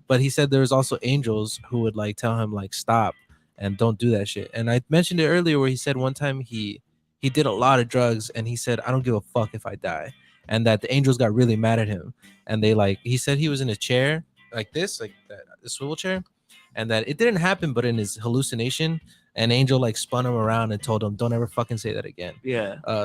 But he said there was also angels who would like tell him like, stop and don't do that shit. And I mentioned it earlier where he said one time he did a lot of drugs and he said, I don't give a fuck if I die, and that the angels got really mad at him, and they like, he said he was in a chair like this, like that, the swivel chair, and that it didn't happen, but in his hallucination an angel like spun him around and told him, don't ever fucking say that again.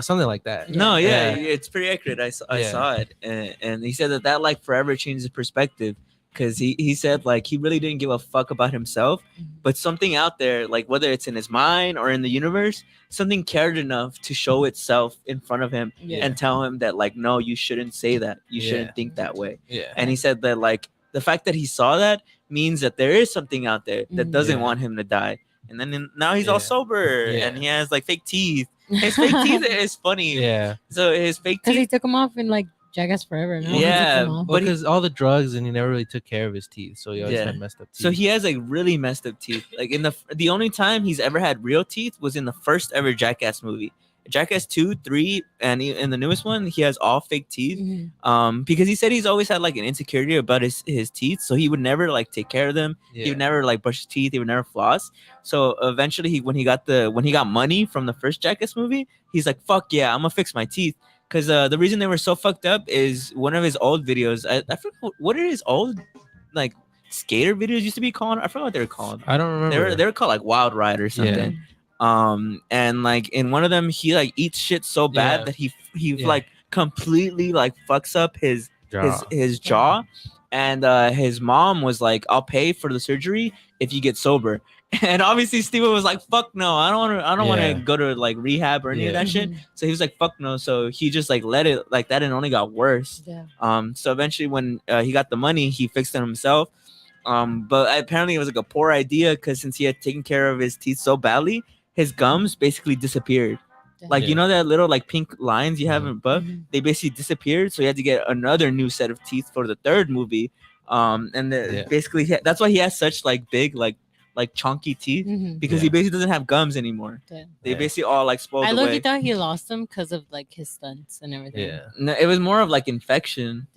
Something like that. No, it's pretty accurate. I saw it, and he said that like forever changed his perspective, because he said like he really didn't give a fuck about himself, but something out there, like whether it's in his mind or in the universe, something cared enough to show itself in front of him and tell him that like, no, you shouldn't say that, you shouldn't think that way. And he said that like the fact that he saw that means that there is something out there that doesn't want him to die. And then now he's all sober and he has like fake teeth. His fake teeth is funny. Yeah. So his fake Because he teeth. took them off in like Jackass Forever. No? Yeah, but because all the drugs and he never really took care of his teeth, so he always had messed up teeth. So he has like really messed up teeth. Like in the only time he's ever had real teeth was in the first ever Jackass movie. Jackass 2, 3, and in the newest one, he has all fake teeth. Because he said he's always had like an insecurity about his teeth, so he would never like take care of them. He would never like brush his teeth. He would never floss. So eventually, when he got money from the first Jackass movie, he's like, "Fuck yeah, I'm gonna fix my teeth." Because the reason they were so fucked up is one of his old videos. I forgot what are his old like skater videos used to be called. I forgot what they were called. I don't remember. They were called like Wild Ride or something. And like in one of them he like eats shit so bad that he like completely like fucks up his jaw. And his mom was like, I'll pay for the surgery if you get sober. And obviously Steven was like, fuck no, I don't want to go to like rehab or any of that shit. So he was like, fuck no. So he just like let it like that, and it only got worse. So eventually when he got the money, he fixed it himself. But apparently it was like a poor idea, because since he had taken care of his teeth so badly, his gums basically disappeared. Like, you know that little like pink lines you have in butt? They basically disappeared. So he had to get another new set of teeth for the third movie. Basically that's why he has such like big like chunky teeth, because he basically doesn't have gums anymore. They basically all like spoiled away. I thought he lost them because of like his stunts and everything. No, it was more of like infection.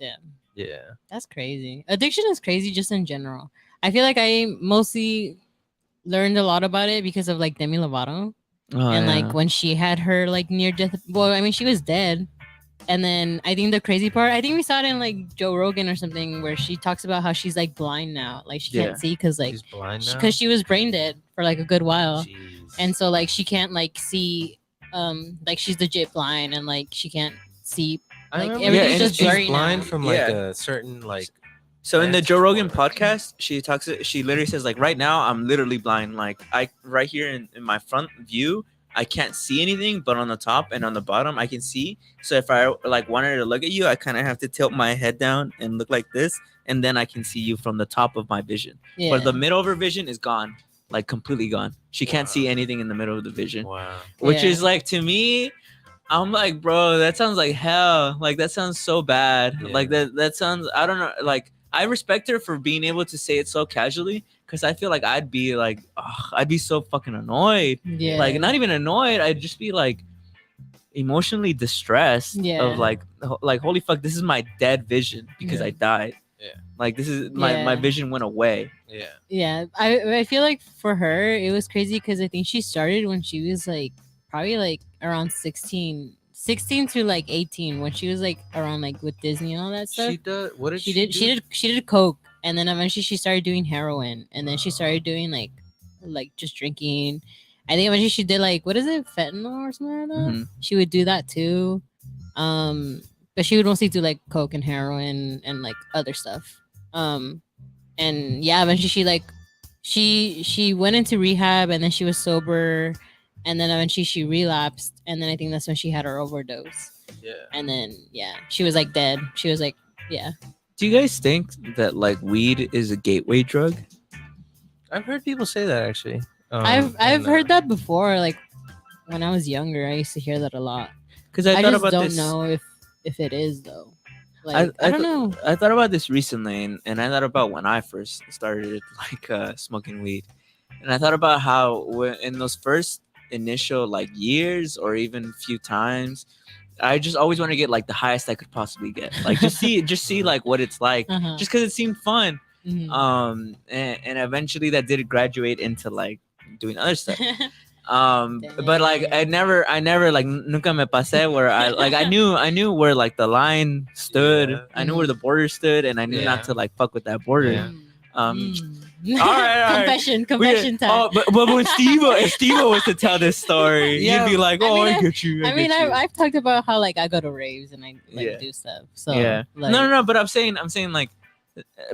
That's crazy. Addiction is crazy just in general. I feel like I mostly learned a lot about it because of like Demi Lovato. Like when she had her like near death, well, I mean, she was dead. And then I think the crazy part, I think we saw it in like Joe Rogan or something, where she talks about how she's like blind now, like she can't see because like because she was brain dead for like a good while. And so like she can't like see, like she's legit blind, and like she can't see, like everything's just blurry blind now. from like a certain like. So in the Joe Rogan podcast, she literally says like, right now I'm literally blind. Like right here in my front view, I can't see anything, but on the top and on the bottom I can see. So if I like wanted to look at you, I kind of have to tilt my head down and look like this, and then I can see you from the top of my vision. Yeah. But the middle of her vision is gone, like completely gone. She can't see anything in the middle of the vision. Wow. Which Yeah. is like, to me, I'm like, bro, that sounds like hell. Like that sounds so bad. Yeah. Like that sounds, I don't know. Like I respect her for being able to say it so casually, because I feel like I'd be like, I'd be so fucking annoyed. Yeah. Like not even annoyed, I'd just be like emotionally distressed. Yeah. Of like holy fuck, this is my dead vision because Yeah. I died. Yeah. Like this is my vision went away. Yeah. Yeah, I feel like for her it was crazy because I think she started when she was like probably like around 16 to like 18, when she was like around like with Disney and all that stuff. She does. What did she she did do? she did coke, and then eventually she started doing heroin, and then she started doing like just drinking. I think eventually she did like, what is it, fentanyl or something like that. Mhm. She would do that too, but she would mostly do like coke and heroin and like other stuff. And yeah, eventually she like she went into rehab, and then she was sober, and then eventually she relapsed, and then I think that's when she had her overdose. Yeah. And then yeah, she was like dead. She was like, yeah. Do you guys think that like weed is a gateway drug? I've heard people say that actually. I've heard that before. Like when I was younger, I used to hear that a lot. Because I thought just about don't this. know if it is though. Like I don't know. I thought about this recently, and I thought about when I first started like smoking weed, and I thought about how in those first initial like years or even few times, I just always want to get like the highest I could possibly get, like just see like what it's like, Uh-huh. just because it seemed fun. Mhm. And eventually that did graduate into like doing other stuff. But like I never like nunca me pasé where I knew where like the line stood. Yeah. I knew where the border stood, and I knew not to like fuck with that border. Yeah. All right. Confession time. Oh, but when Steve was to tell this story, Yeah. you'd be like, I "Oh, mean, I get you." I mean, get you." I've talked about how like I go to raves and I like Yeah. do stuff. So Yeah. like, No. But I'm saying like,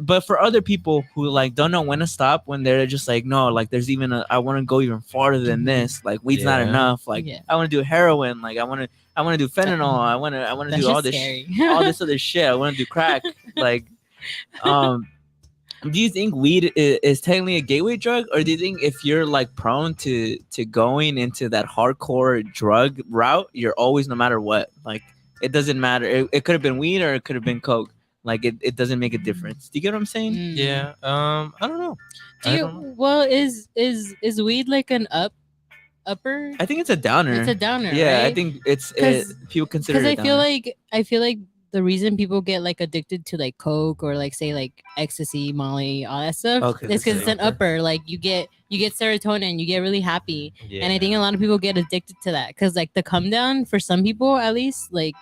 but for other people who like don't know when to stop, when they're just like, no, like there's even I want to go even farther than this. Like weed's not Yeah. enough. Like Yeah. I want to do heroin. Like I want to do fentanyl. I want to that's do all just this scary. all this other shit. I want to do crack. Like, do you think weed is technically a gateway drug, or do you think if you're like prone to going into that hardcore drug route, you're always, no matter what, like it doesn't matter. It could have been weed or it could have been coke. Like it doesn't make a difference. Do you get what I'm saying? Mm. Yeah. I don't know. I don't know. Well, is weed like an upper? I think it's a downer. It's a downer. Yeah, I right? think it's 'Cause- people consider Because it. I feel like the reason people get like addicted to like coke or like say like ecstasy, Molly, all that stuff, Okay, is because that's it's an upper. Like you get serotonin, you get really happy, Yeah. and I think a lot of people get addicted to that because like the come down for some people, at least like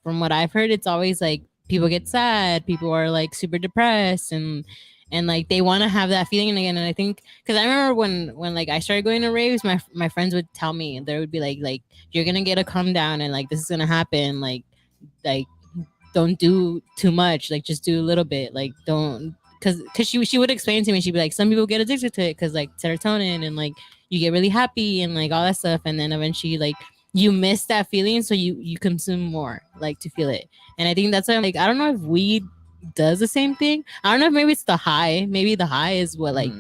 from what I've heard, it's always like people get sad, people are like super depressed, and like they want to have that feeling again. And I think because I remember when like I started going to raves, my friends would tell me, and they would be like you're gonna get a come down, and like this is gonna happen, like don't do too much, like just do a little bit, like don't, because she would explain to me, she'd be like, some people get addicted to it because like serotonin, and like you get really happy and like all that stuff, and then eventually like you miss that feeling, so you consume more like to feel it. And I think that's why I'm like, I don't know if weed does the same thing. I don't know if maybe it's the high, maybe the high is what like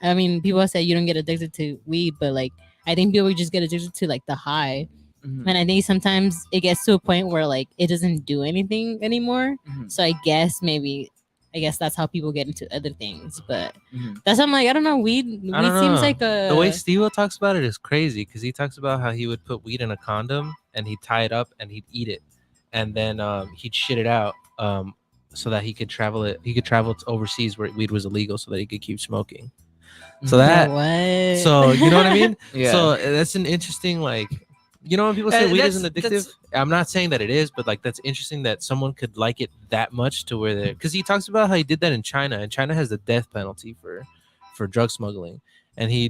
I mean, people say you don't get addicted to weed, but like I think people just get addicted to like the high. Mhm. And I think sometimes it gets to a point where like it doesn't do anything anymore. Mhm. So I guess that's how people get into other things. But Mhm. that's I'm like, I don't know. Weed I don't seems know. like a The way Steve talks about it is crazy because he talks about how he would put weed in a condom and he'd tie it up and he'd eat it, and then he'd shit it out so that he could travel to overseas where weed was illegal so that he could keep smoking. So that what? so you know what I mean? Yeah. So that's an interesting like. You know when people say weed isn't addictive, that's- I'm not saying that it is, but like that's interesting that someone could like it that much to where they're, because he talks about how he did that in China, and China has the death penalty for drug smuggling, and he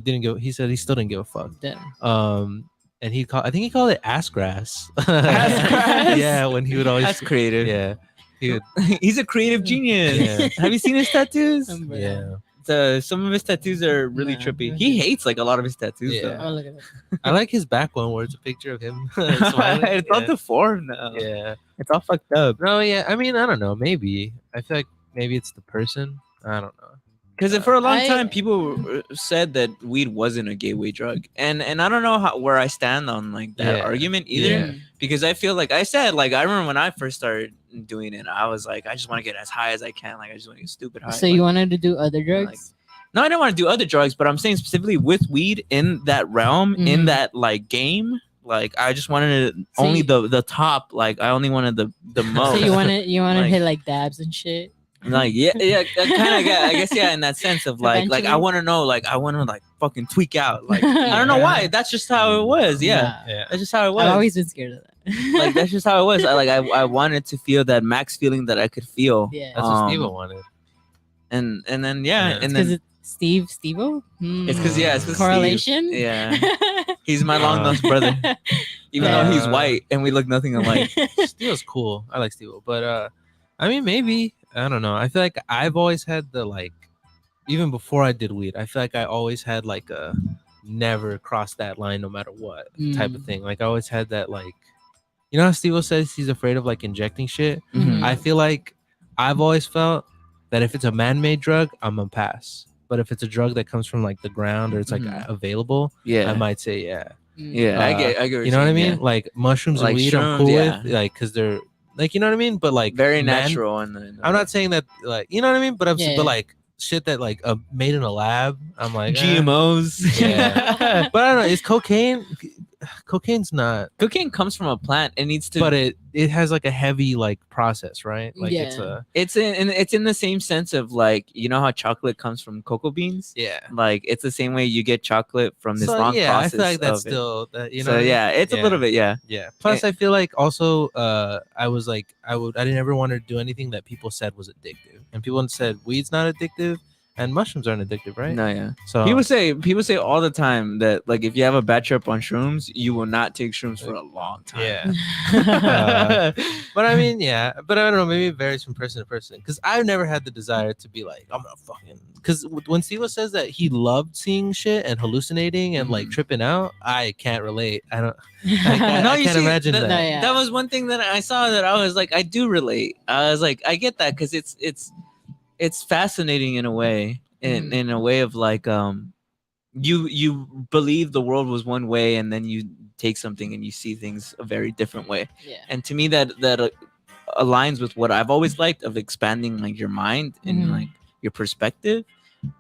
said he still didn't give a fuck. Damn. And I think he called it ass grass. Ass grass? Yeah, when he would always That's creative. Yeah, he would, He's a creative genius. Yeah. Have you seen his tattoos? yeah. some of his tattoos are really trippy. He hates like a lot of his tattoos. Yeah. Oh, look at that. I like his back one where it's a picture of him smiling. It's all deformed now. Yeah. It's all fucked up. No, yeah. I mean, I don't know. Maybe. I feel like maybe it's the person. I don't know. Because for a long I- time, people said that weed wasn't a gateway drug, and I don't know where I stand on like that Yeah. argument either. Yeah. Because I feel like I said, like I remember when I first started doing it, I was like, I just want to get as high as I can, like I just want to get stupid high. So you wanted to do other drugs? No, I don't want to do other drugs, but I'm saying specifically with weed in that realm, in Mhm. that like game. Like I just wanted it So only you- the top. Like I only wanted the most. So you want to Like- hit like dabs and shit? Like yeah, kind of. I guess yeah. In that sense of like I Eventually. want to know, like I want to like fucking tweak out. Like I don't know why. That's just how it was. Yeah, Nah. Yeah. that's just how it was. I've always been scared of that. Like that's just how it was. I wanted to feel that max feeling that I could feel. Yeah. That's what Steve wanted. And then Yeah. and Because then it's Steve-O? it's because it's 'cause Correlation? Steve. Yeah, he's my long lost brother. Even though he's white and we look nothing alike. Steve's cool. I like Steve, but I mean, maybe I don't know. I feel like I've always had the like, even before I did weed, I feel like I always had like a never cross that line no matter what type of thing. Like I always had that like, you know how Steve says he's afraid of like injecting shit. Mhm. I feel like I've always felt that if it's a man-made drug, I'm gonna pass. But if it's a drug that comes from like the ground or it's like Mhm. available, Yeah. I might say yeah. Yeah, I get. what You know what I you're mean? saying, yeah. Like mushrooms Like and weed, I'm shrooms, cool yeah. with, like, cause they're like, you know what I mean. But like Very man- natural. I'm not saying that, like, you know what I mean. But I'm, Yeah. but like shit that like made in a lab. I'm like GMOs. Yeah. But I don't know. Is cocaine? Cocaine's not. Cocaine comes from a plant. It needs to. But it has like a heavy like process, right? Like it's Yeah. a it's in the same sense of like, you know how chocolate comes from cocoa beans. yeah. Like it's the same way you get chocolate from this So, long yeah, I process. feel like that's of it. still that, you know. So what I mean? yeah, it's a little bit yeah. Yeah. Plus, I feel like also, I was like, I didn't ever want to do anything that people said was addictive, and people said weed's not addictive, and mushrooms aren't addictive, right? No, yeah. So People say all the time that like if you have a bad trip on shrooms, you will not take shrooms for a long time. yeah. But I mean, yeah. But I don't know. Maybe it varies from person to person. Because I've never had the desire to be like, I'm gonna fucking. Because when Steve says that he loved seeing shit and hallucinating and like tripping out, I can't relate. I don't. I can't imagine that. No, yeah. That was one thing that I saw that I was like, I do relate. I was like, I get that because it's fascinating in a way, in a way of like you believe the world was one way and then you take something and you see things a very different way. Yeah. And to me that aligns with what I've always liked of expanding like your mind and Mhm. like your perspective.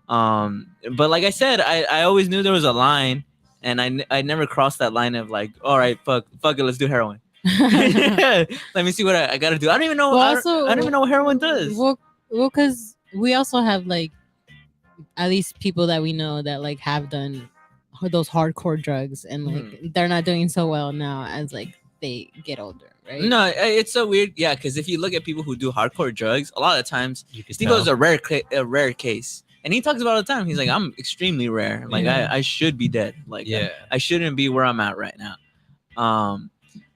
But like I said, I always knew there was a line, and I never crossed that line of like, all right, fuck it, let's do heroin. Let me see what I gotta do. I don't even know. Well, I also- don't even know what heroin does. Well, because we also have like at least people that we know that like have done those hardcore drugs and like they're not doing so well now as like they get older, right? No, it's so weird. Yeah, because if you look at people who do hardcore drugs, a lot of times You can Steve tell. is a rare case, and he talks about it all the time. He's like, I'm extremely rare. Like I should be dead. Like Yeah. I shouldn't be where I'm at right now.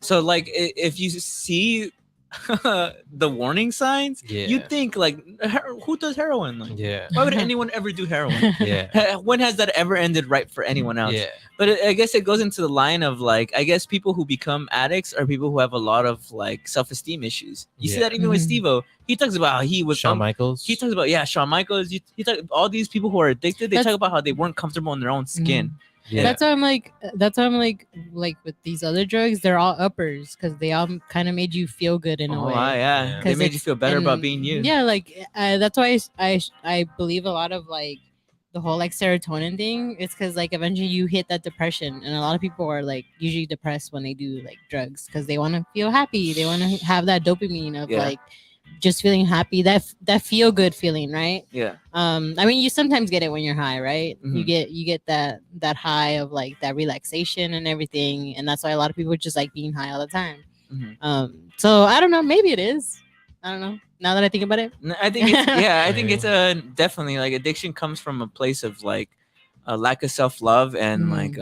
So like if you see the warning signs, Yeah. you think like, who does heroin? Like, Yeah. why would anyone ever do heroin? Yeah. When has that ever ended right for anyone else? Yeah. But I guess it goes into the line of like, I guess people who become addicts are people who have a lot of like self-esteem issues. You see Yeah. that even with Mhm. Steve-O. He talks about how he was Shawn Michaels. He talks about Shawn Michaels. He talk all these people who are addicted. They That's- talk about how they weren't comfortable in their own skin. Yeah. That's why I'm like with these other drugs, they're all uppers because they all kind of made you feel good in a Oh way. yeah, Yeah. they 'Cause made you it's- feel better about and- being you. Yeah, like that's why I believe a lot of like the whole like serotonin thing. It's because like eventually you hit that depression, and a lot of people are like usually depressed when they do like drugs because they want to feel happy. They want to have that dopamine of Yeah. like just feeling happy, that feel good feeling, right? Yeah. I mean, you sometimes get it when you're high, right? You Mhm. get that high of like that relaxation and everything, and that's why a lot of people just like being high all the time. Mhm. So I don't know, maybe it is. I don't know. Now that I think about it, I think it's I think it's definitely like addiction comes from a place of like a lack of self-love and Mhm. like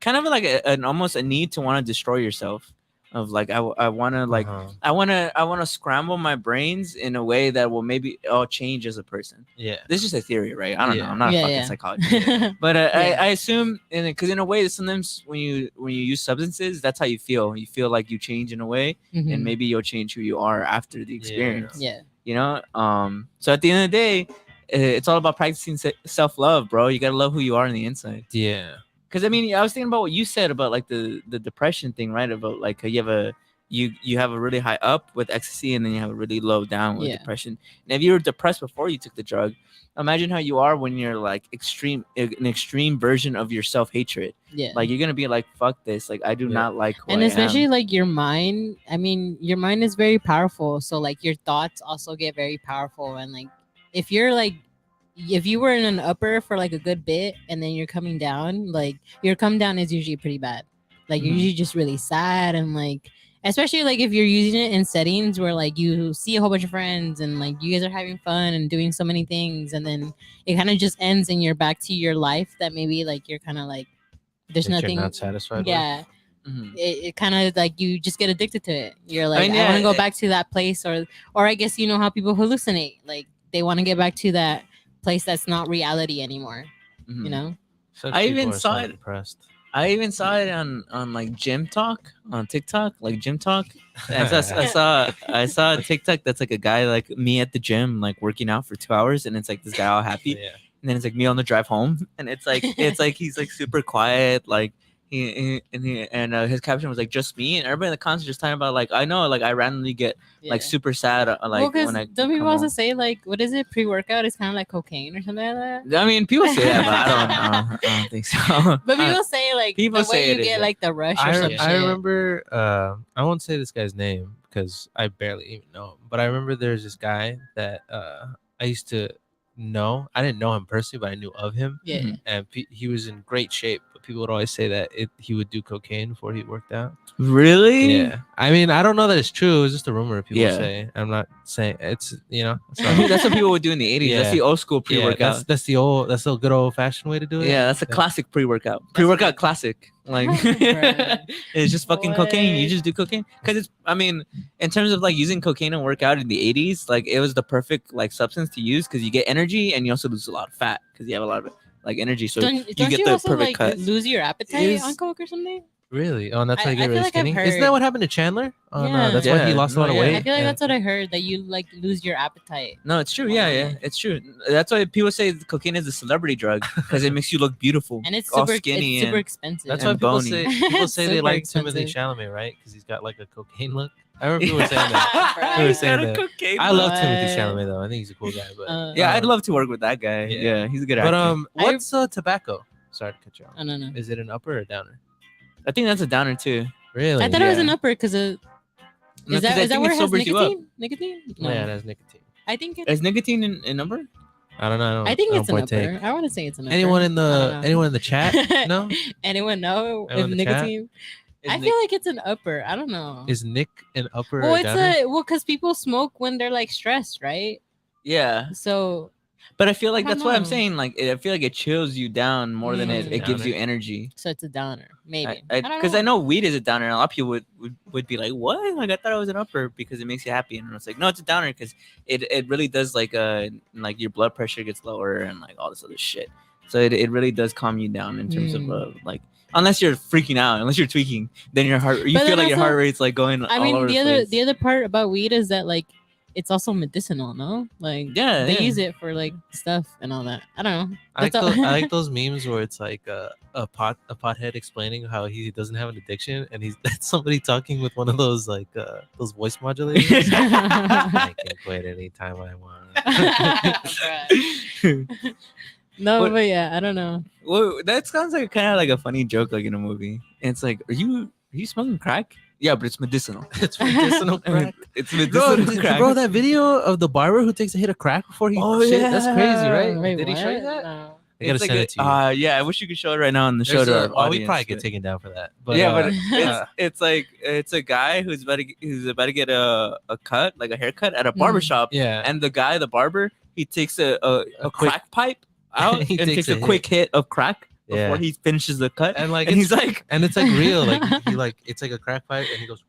kind of like an almost a need to want to destroy yourself. of like I want to like I want to scramble my brains in a way that will maybe I'll change as a person. Yeah. This is just a theory, right? I don't know. I'm not a fucking psychologist. But I assume because in a way sometimes when you use substances, that's how you feel. You feel like you change in a way, and maybe you'll change who you are after the experience. Yeah. You know. So at the end of the day, it's all about practicing self-love, bro. You gotta love who you are on the inside. Yeah. Because I mean, I was thinking about what you said about like the depression thing, right? About like you have a really high up with ecstasy, and then you have a really low down with depression. And if you were depressed before you took the drug, imagine how you are when you're like an extreme version of your self-hatred. Yeah, like you're gonna be like, fuck this, like I do not like who and I especially am. like your mind. I mean, your mind is very powerful, so like your thoughts also get very powerful. And like if you were in an upper for like a good bit and then you're coming down, like your come down is usually pretty bad. Like you're usually just really sad, and like especially like if you're using it in settings where like you see a whole bunch of friends and like you guys are having fun and doing so many things, and then it kind of just ends and you're back to your life that maybe like you're kind of like there's nothing you're not satisfied with. Mhm. It kind of like you just get addicted to it. You're like, I mean, I want to yeah, go back to that place, or I guess you know how people hallucinate, like they want to get back to that place that's not reality anymore. Mhm. You know, Such I people even are saw so it. depressed. I even saw it on like Gym Talk on TikTok, like Gym Talk. I saw a TikTok that's like a guy like me at the gym, like working out for 2 hours, and it's like this guy all happy, and then it's like me on the drive home, and it's like he's like super quiet, like his caption was like just me, and everybody in the comments just talking about like I know, like I randomly get like super sad, like because when I don't people come also home. say like what is it, pre-workout is kind of like cocaine or something like that? I mean, people say that, but I don't think so. But people say like people the say way you it is, get yeah. like the rush or some I shit. remember I won't say this guy's name because I barely even know him, but I remember there's this guy that I used to know. I didn't know him personally, but I knew of him. Yeah. Mhm. And he was in great shape, but people would always say that he would do cocaine before he worked out. Really? Yeah. I mean, I don't know that it's true. It was just a rumor people Yeah. say. I'm not saying it's, you know. So, I mean, that's what people would do in the 80s. That's the old school pre-workout. Yeah, that's the good old fashioned way to do it. Yeah, that's a classic pre-workout. Pre-workout classic. Like it's just fucking cocaine. You just do cocaine because it's. I mean, in terms of like using cocaine and work out in the 80s, like it was the perfect like substance to use because you get energy and you also lose a lot of fat because you have a lot of like energy. So Don't you get you the also perfect like cut. lose your appetite on coke or something? Really? Oh, and that's how you I get feel really like I've skinny. Isn't that heard- what happened to Chandler? Oh Yeah. no, that's why he Yeah. lost a lot of No, weight. I feel like and- that's what I heard, that you like lose your appetite. No, it's true. Yeah, it's true. That's why people say cocaine is a celebrity drug because it makes you look beautiful, And it's all super skinny, it's super and expensive. That's and why people bony. say they Super like expensive. Timothy Chalamet, right? Because he's got like a cocaine look. I remember people were saying that. People were He's got saying a that. cocaine I love look. Timothy Chalamet though. I think he's a cool guy. But yeah, I'd love to work with that guy. Yeah. Yeah, he's a good But actor. what's tobacco? Sorry to cut you off. I don't know. Is it an upper or a downer? I think that's a downer too. Really? I thought it was Yeah. an upper because of No, 'cause is that I is that think where it it has sobers you up. nicotine? Nicotine? No. Yeah, it has nicotine. I think Is nicotine in number? I don't know. I think don't it's an partake. upper. I want to say it's an upper. Anyone in I don't know. anyone in the chat? No. Anyone know Anyone if in the chat? nicotine? Is I nic- feel like it's an upper. I don't know. Is Nick an upper well, or it's downer? because people smoke when they're like stressed, right? Yeah, So but I feel like I don't that's what I'm know. saying. Like, I feel like it chills you down more than it gives Downer. you energy. it's a downer, maybe. Because I know weed is a downer, and a lot of people would be like, "What? Like I thought it was an upper because it makes you happy." And it's like, no, it's a downer because it really does like your blood pressure gets lower and like all this other shit. So it really does calm you down in terms of like. Unless you're freaking out, unless you're tweaking, then you But feel then like your also- heart rate's like going. I all mean, over place. the other part about weed is that like it's also medicinal, no? Like Yeah, they yeah. use it for like stuff and all that. I don't know. I like, That's all- those, I like those memes where it's like a pothead explaining how he doesn't have an addiction, and he's that's somebody talking with one of those like those voice modulators. I can quit anytime I want. No, What- but yeah, I don't know. Well, that sounds like kind of like a funny joke, like in a movie. And it's like, are you smoking crack? Yeah, but it's medicinal. It's medicinal crack. It's Bro, medicinal crack. bro, that video of the barber who takes a hit of crack before he Oh, shit, that's crazy, right? Wait, Did he show you what? that? No. I gotta It's like send it to you. Yeah, I wish you could show it right now on the show There's to a- our oh, we audience, probably get but- taken down for that. But yeah, uh, but it's like it's a guy who's about to get a cut, like a haircut at a barbershop. yeah, And the barber, he takes a quick- crack pipe out He and takes takes a a quick hit of crack Yeah. before he finishes the cut. and like And it's, he's like, and it's like real, like he like it's like a crack pipe, and he goes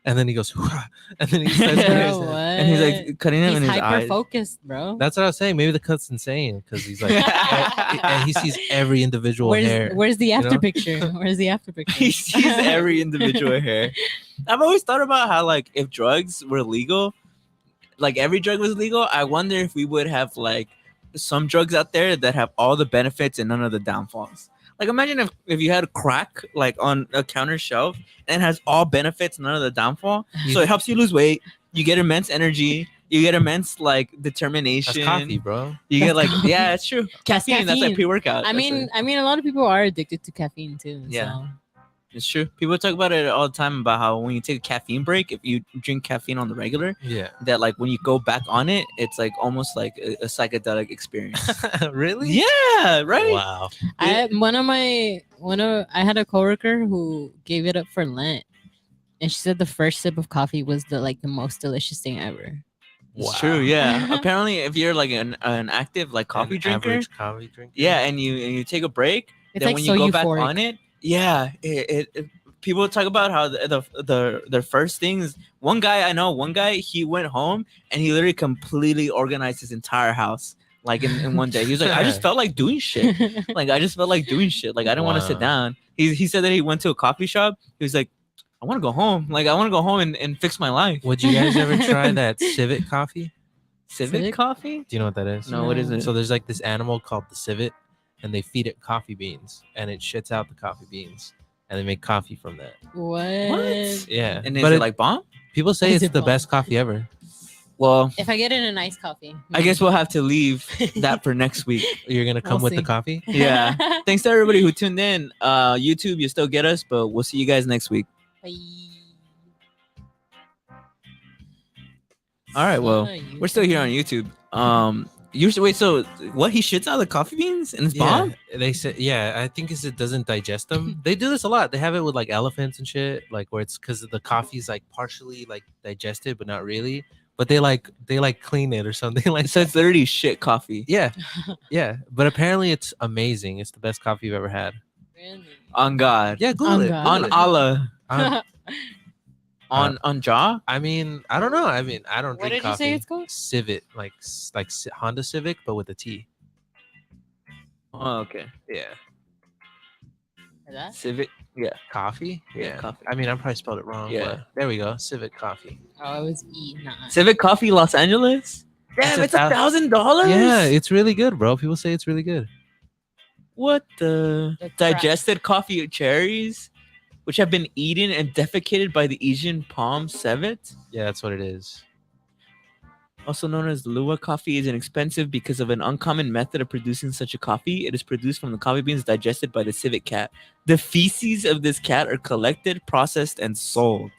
and then he goes, "Wah," and then he starts Bro, cutting his what? head. And he's like cutting him He's in his hyper eyes. focused, bro. That's what I was saying. Maybe the cut's insane because he's like, and he sees every individual hair. Where's the after know? picture? Where's the after picture? He sees every individual hair. I've always thought about how, like, if drugs were legal, like every drug was legal, I wonder if we would have like some drugs out there that have all the benefits and none of the downfalls. Like, imagine if you had crack like on a counter shelf and it has all benefits, none of the downfall. So it helps you lose weight. You get immense energy. You get immense like determination. That's coffee, bro. You get like, coffee. yeah, it's true. That's Caffeine. That's like caffeine. pre-workout. I That's mean, it. a lot of people are addicted to caffeine too. Yeah. So. It's true. People talk about it all the time about how when you take a caffeine break, if you drink caffeine on the regular, Yeah. that like when you go back on it, it's like almost like a psychedelic experience. Really? Yeah, right. Wow. I had a coworker who gave it up for Lent, and she said the first sip of coffee was the most delicious thing ever. It's true. Yeah. Apparently, if you're like an active like coffee An drinker, average coffee drinker. yeah, and you take a break, It's then like when so you go euphoric. back on it, yeah, it people talk about how the first things. One guy he went home and he literally completely organized his entire house like in one day. He was like, I just felt like doing shit. Like I just felt like doing shit. Like I didn't want to sit Wow. down. He said that he went to a coffee shop. He was like, I want to go home. Like I want to go home and fix my life. Would you guys ever try that civet coffee? Civic coffee? Do you know what that is? No, what is it? So there's like this animal called the civet, and they feed it coffee beans, and it shits out the coffee beans, and they make coffee from that. What? Yeah. And is but it like bomb? people say Is it's it the bomb? best coffee ever. Well, If I get it in an iced coffee, I guess we'll have to leave that for next week. You're gonna come We'll with the see. coffee? Yeah. Thanks to everybody who tuned in. YouTube, you still get us, but we'll see you guys next week. Bye. All right. Well, Bye, we're still here on YouTube. Wait. So what? He shits out the coffee beans and it's bomb. Yeah, they said. Yeah, I think it doesn't digest them. They do this a lot. They have it with like elephants and shit, like where it's because the coffee's like partially like digested, but not really. But they clean it or something like. So it's literally shit coffee. Yeah, yeah. But apparently it's amazing. It's the best coffee you've ever had. Really? On God. Yeah, Google On it. God. On Google it. Allah. Um, On Jaw. I mean, I don't know. I mean, I don't What drink did you coffee. say it's called? Civet, like Honda Civic, but with a T. Oh, okay. Yeah. For that? Civic. Yeah. Coffee? Yeah, coffee. I mean, I probably spelled it wrong. Yeah. But there we go. Civet coffee. Oh, it was E, not. Civic Coffee, Los Angeles. Damn, it's $1,000. Yeah, it's really good, bro. People say it's really good. What the The crap. digested coffee cherries, which have been eaten and defecated by the Asian palm civet, Yeah, that's what it is. also known as Lua coffee, is inexpensive because of an uncommon method of producing such a coffee. It is produced from the coffee beans digested by the civet cat. The feces of this cat are collected, processed, and sold.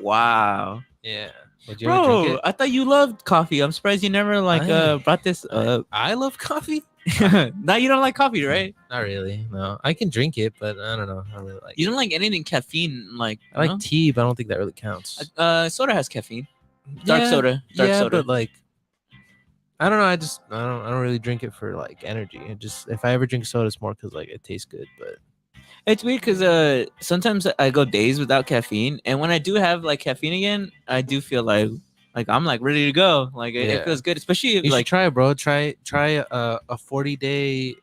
Wow. Yeah. Would you ever drink Bro, it? I thought you loved coffee. I'm surprised you never brought this up. I love coffee. Now you don't like coffee, right? Not really. No, I can drink it, but I don't know. I don't really like. You don't like anything caffeine, like I like no? tea, but I don't think that really counts. Soda has caffeine. Dark Yeah, soda. Dark soda. but like, I don't know. I don't really drink it for like energy. It just if I ever drink soda, it's more because like it tastes good. But It's weird because sometimes I go days without caffeine, and when I do have like caffeine again, I do feel like I'm like ready to go. Like it Yeah. feels good, especially if, you should like try it, bro. Try a 40-day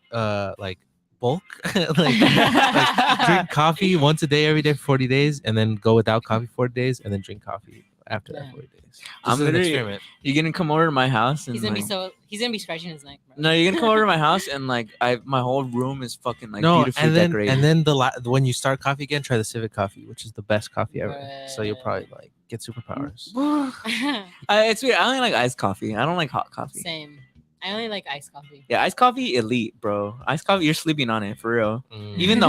like bulk like drink coffee once a day every day for 40 days, and then go without coffee 40 days, and then drink coffee after that Yeah. 40 days. I'm This is an literally- experiment. you're gonna come over to my house and He's gonna like, he's gonna be scratching his neck, bro. no, you're gonna come over to my house and like my whole room is fucking like No, beautifully and then decorated. when you start coffee again, try the Civic coffee, which is the best coffee ever. So you'll probably like get superpowers. It's weird. I only like iced coffee. I don't like hot coffee. Same. I only like iced coffee. Yeah, iced coffee, elite, bro. Iced coffee, you're sleeping on it for real. Mm. Even the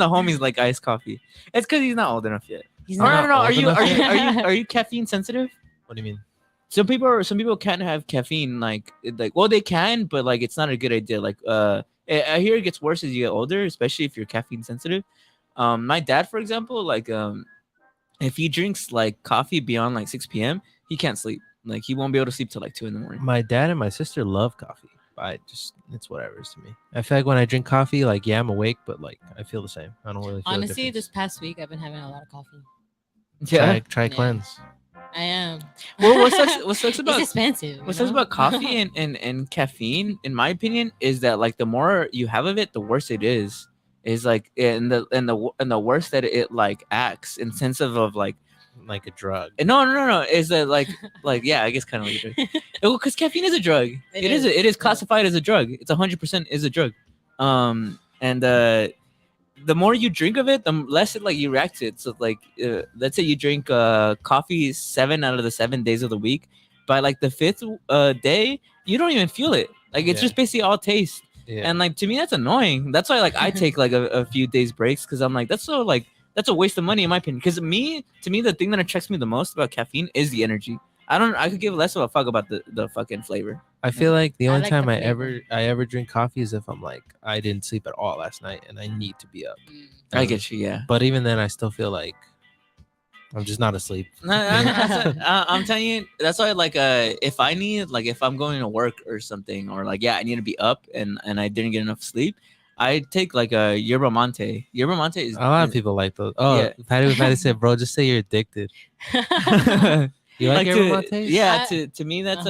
homies like iced coffee. It's because he's not old enough yet. He's Or, not no. old Are you enough yet. are you caffeine sensitive? What do you mean? Some people can't have caffeine. Like well, they can, but like it's not a good idea. Like I hear it gets worse as you get older, especially if you're caffeine sensitive. My dad, for example, like if he drinks like coffee beyond like 6 p.m., he can't sleep. Like he won't be able to sleep till like 2 a.m. My dad and my sister love coffee. It's whatever to me. I feel like when I drink coffee, like yeah, I'm awake, but like I feel the same. I don't really feel a Honestly, difference. this past week I've been having a lot of coffee. Yeah. Try cleanse. I am. Well, what sucks It's about expensive. what sucks about coffee and caffeine, in my opinion, is that like the more you have of it, the worse it is. Is like and the worse that it like acts in sense of like Like a drug. no. Is that like yeah, I guess kind of like a drug. Because caffeine is a drug. It is classified as a drug. It's 100% is a drug. And the more you drink of it, the less it like you react to it. So like, let's say you drink coffee 7 out of the 7 days of the week. By like the 5th day, you don't even feel it. Like it's just basically all taste. Yeah. And like to me, that's annoying. That's why like I take like a few days breaks because I'm like that's a waste of money in my opinion. Because to me, the thing that attracts me the most about caffeine is the energy. I could give less of a fuck about the fucking flavor. I feel like the only like time the I ever drink coffee is if I'm like I didn't sleep at all last night and I need to be up. I get you, yeah. But even then, I still feel like I'm just not asleep. I'm telling you, that's why like if I need like if I'm going to work or something or like I need to be up and I didn't get enough sleep, I take like a yerba mate. Yerba mate is A lot of people like those. Oh, Yeah. Patty said, bro, just say you're addicted. You like yerba mate? Yeah, to me that's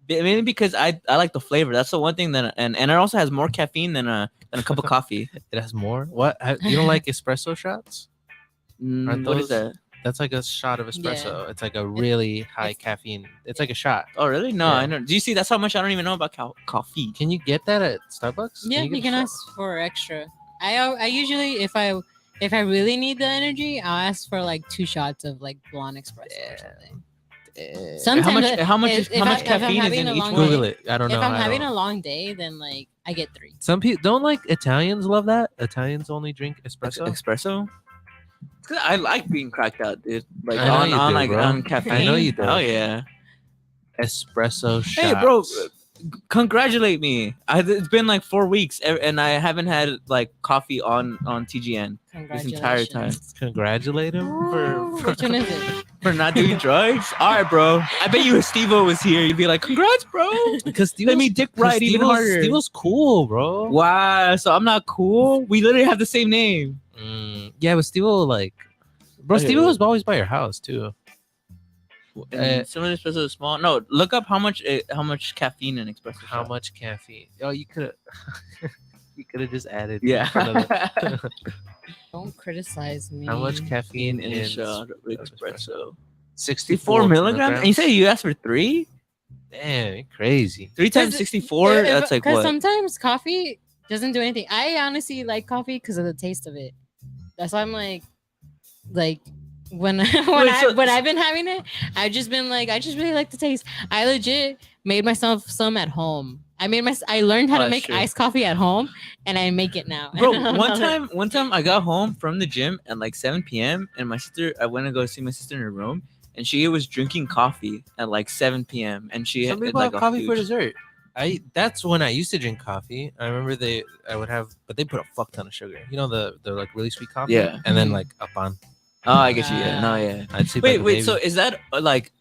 mainly because I like the flavor. That's the one thing that and it also has more caffeine than a cup of coffee. It has more. What? You don't like espresso shots? Aren't What is those- that? That's like a shot of espresso. It's like a really high caffeine. It's like a shot. Oh really? No, Yeah. I know. Do you see? That's how much I don't even know about coffee. Can you get that at Starbucks? Yeah, you get can a shot? ask for extra. I usually if I really need the energy, I'll ask for like 2 shots of like blonde espresso or something. Sometimes How much if I'm caffeine is having in a each long one? Google day- it. I don't know. If I'm I having don't- a long day, then like I get 3. Some people don't like Italians love that. Italians only drink espresso. Espresso? 'Cause I like being cracked out, dude. Like I know on you do, like bro. on caffeine. I know you do. Oh yeah. Espresso shots. Hey, bro, congratulate me. It's been like 4 weeks and I haven't had like coffee on TGN this entire time. Congratulate him Which one is it? For not doing drugs. All right, bro. I bet you if Steve-O was here, you'd be like, "Congrats, bro." because Let me dick ride even harder. Stevo's cool, bro. Wow, so I'm not cool. We literally have the same name. Yeah, but Stevo like, bro, Okay. Stevo was always by your house too. And some of the espresso is small. No, look up how much caffeine in espresso. How shot. much caffeine? Oh, you could have. You could have just added. Yeah. Don't criticize me. How much caffeine in in a shot of espresso? 64 4 milligrams. And you say you asked for 3? Damn, you're crazy. 3 times 64. That's like Because what? sometimes coffee doesn't do anything. I honestly like coffee because of the taste of it. That's why I'm like when I've been having it, I've just been like, I just really like the taste. I legit made myself some at home. I learned how to that's make true. iced coffee at home, and I make it now. Bro, one time I got home from the gym at like 7 p.m. and I went to go see my sister in her room, and she was drinking coffee at like 7 p.m. and she Some had people like have a coffee for huge- dessert. That's when I used to drink coffee. I remember I would have, but they put a fuck ton of sugar. You know the like really sweet coffee. Yeah. And then like up on. Oh, I get you. Yeah, no, yeah. I'd sleep like a Wait. baby. So is that like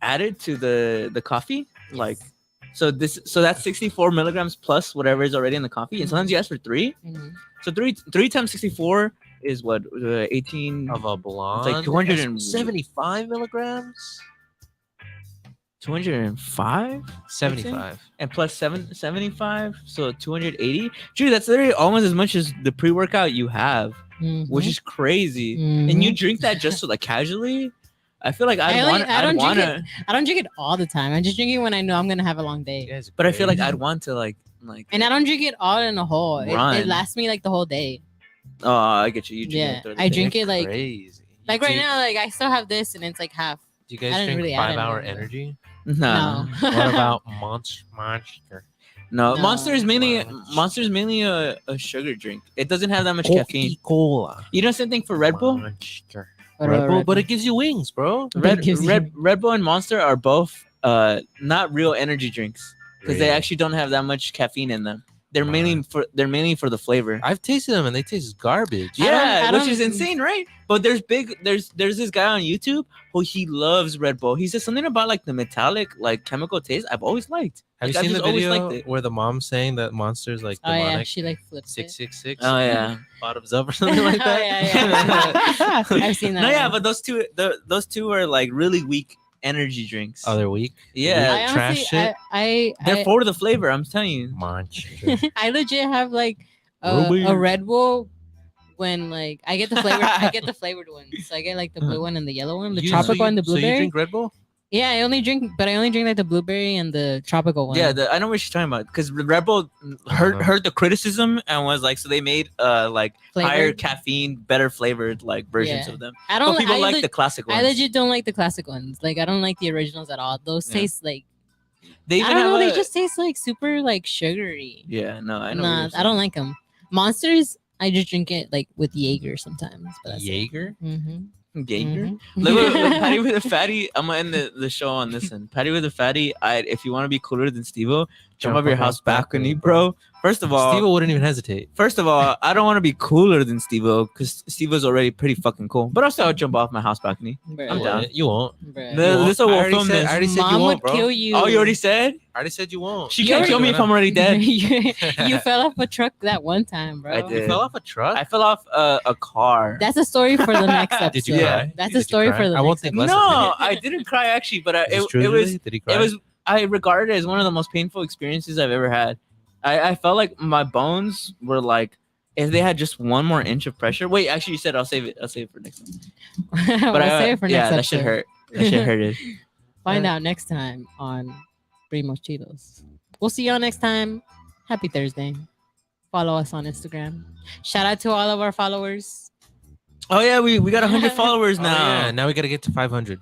added to the coffee? Like, so that's 64 milligrams plus whatever is already in the coffee, and sometimes you ask for 3. Mhm. So 3 times 64 is what 18 of a blonde. It's like 275 75 milligrams. 205 75. and plus 75, so 280. Dude, that's literally almost as much as the pre-workout you have, which is crazy. And you drink that just so like casually. I feel like I don't drink it all the time. I just drink it when I know I'm gonna have a long day. But I feel like I'd want to like And I don't drink it all in a whole. It Run. lasts me like the whole day. Oh, I get you. You drink Yeah, it throughout the I day. drink it like Crazy. like right now. Like I still have this, and it's like half. Do you I guys didn't drink really add 5-hour anything. energy? No. No. What about Monster? No, No. Monster is mainly a sugar drink. It doesn't have that much caffeine. Cola. You know, same thing for Red Bull. Monster. What Red about Bull, Red but Bull? it gives you wings, bro. Red Bull and Monster are both not real energy drinks because they Really? actually don't have that much caffeine in them. they're mainly for the flavor. I've tasted them and they taste garbage. Yeah, I which don't- is insane, right? But there's this guy on YouTube who he loves Red Bull. He says something about like the metallic like chemical taste. I've always liked. Have Like, you I've seen the just always liked video it. where the mom's saying that Monster's like Oh yeah, demonic? she like flips it. 666. Oh yeah. Bottoms up or something like Oh, that. yeah. I've seen that. No, yeah, one. but those two are like really weak energy drinks. Oh, they're weak. Yeah, I trash honestly, shit. they're for the flavor. I'm telling you. Monster. I legit have like Ruby. a Red Bull when like I get the flavor. I get the flavored ones. So I get like the blue one and the yellow one, the tropical and the So you blueberry. drink Red Bull? Yeah, I only drink like the blueberry and the tropical one. Yeah, I know what she's talking about because Red Bull heard the criticism and was like, so they made like higher Flavored? caffeine, better flavored like versions Yeah. of them. I don't. But people I like le- the classic ones. I legit don't like the classic ones. Like I don't like the originals at all. Those Yeah. taste like They I even don't have know. They a- just taste like super like sugary. Yeah, no, I know. what Nah, you're I saying. don't like them. Monsters, I just drink it like with Jaeger sometimes. But that's Jaeger? Mm-hmm. Jaeger. Look, with Patty with a fatty. I'm gonna end the show on this one. Patty with a fatty. If you want to be cooler than Steve-O, jump up your house balcony, bro. First of all, Steve-O wouldn't even hesitate. First of all, I don't want to be cooler than Steve-O because Steve-O's already pretty fucking cool. But I'll still jump off my house balcony. I'm down. You won't. Bruh. This I will already film said- this. I already said Mom you would won't, bro. kill you. Oh, you already said? I already said you won't. She can't kill me if I'm already dead. you fell off a truck that one time, bro. I You did. fell off a truck? I fell off a car. That's a story for the next episode. Did you Yeah. cry? That's Did a you story cry? for the I won't next think episode. less of No, it. I didn't cry actually, but Is this true, it was really? Did he cry? it was I regarded it as one of the most painful experiences I've ever had. I felt like my bones were like if they had just one more inch of pressure. Wait, actually, you said I'll save it. I'll save it for next time. We'll save it for yeah, next that should episode. hurt. That should hurt it. Find out next time on Primos Chidos. We'll see y'all next time. Happy Thursday. Follow us on Instagram. Shout out to all of our followers. Oh yeah, we got 100 followers Oh, now. yeah, now we got to get to 500.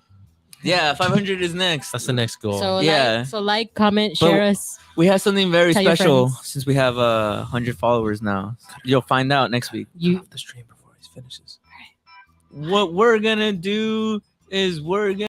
Yeah, 500 is next. That's the next goal. So Yeah. like, comment, But share us. We have something very Tell your special friends. since we have 100 followers now. You'll find out next week. You the stream before he finishes. What we're gonna do is we're gonna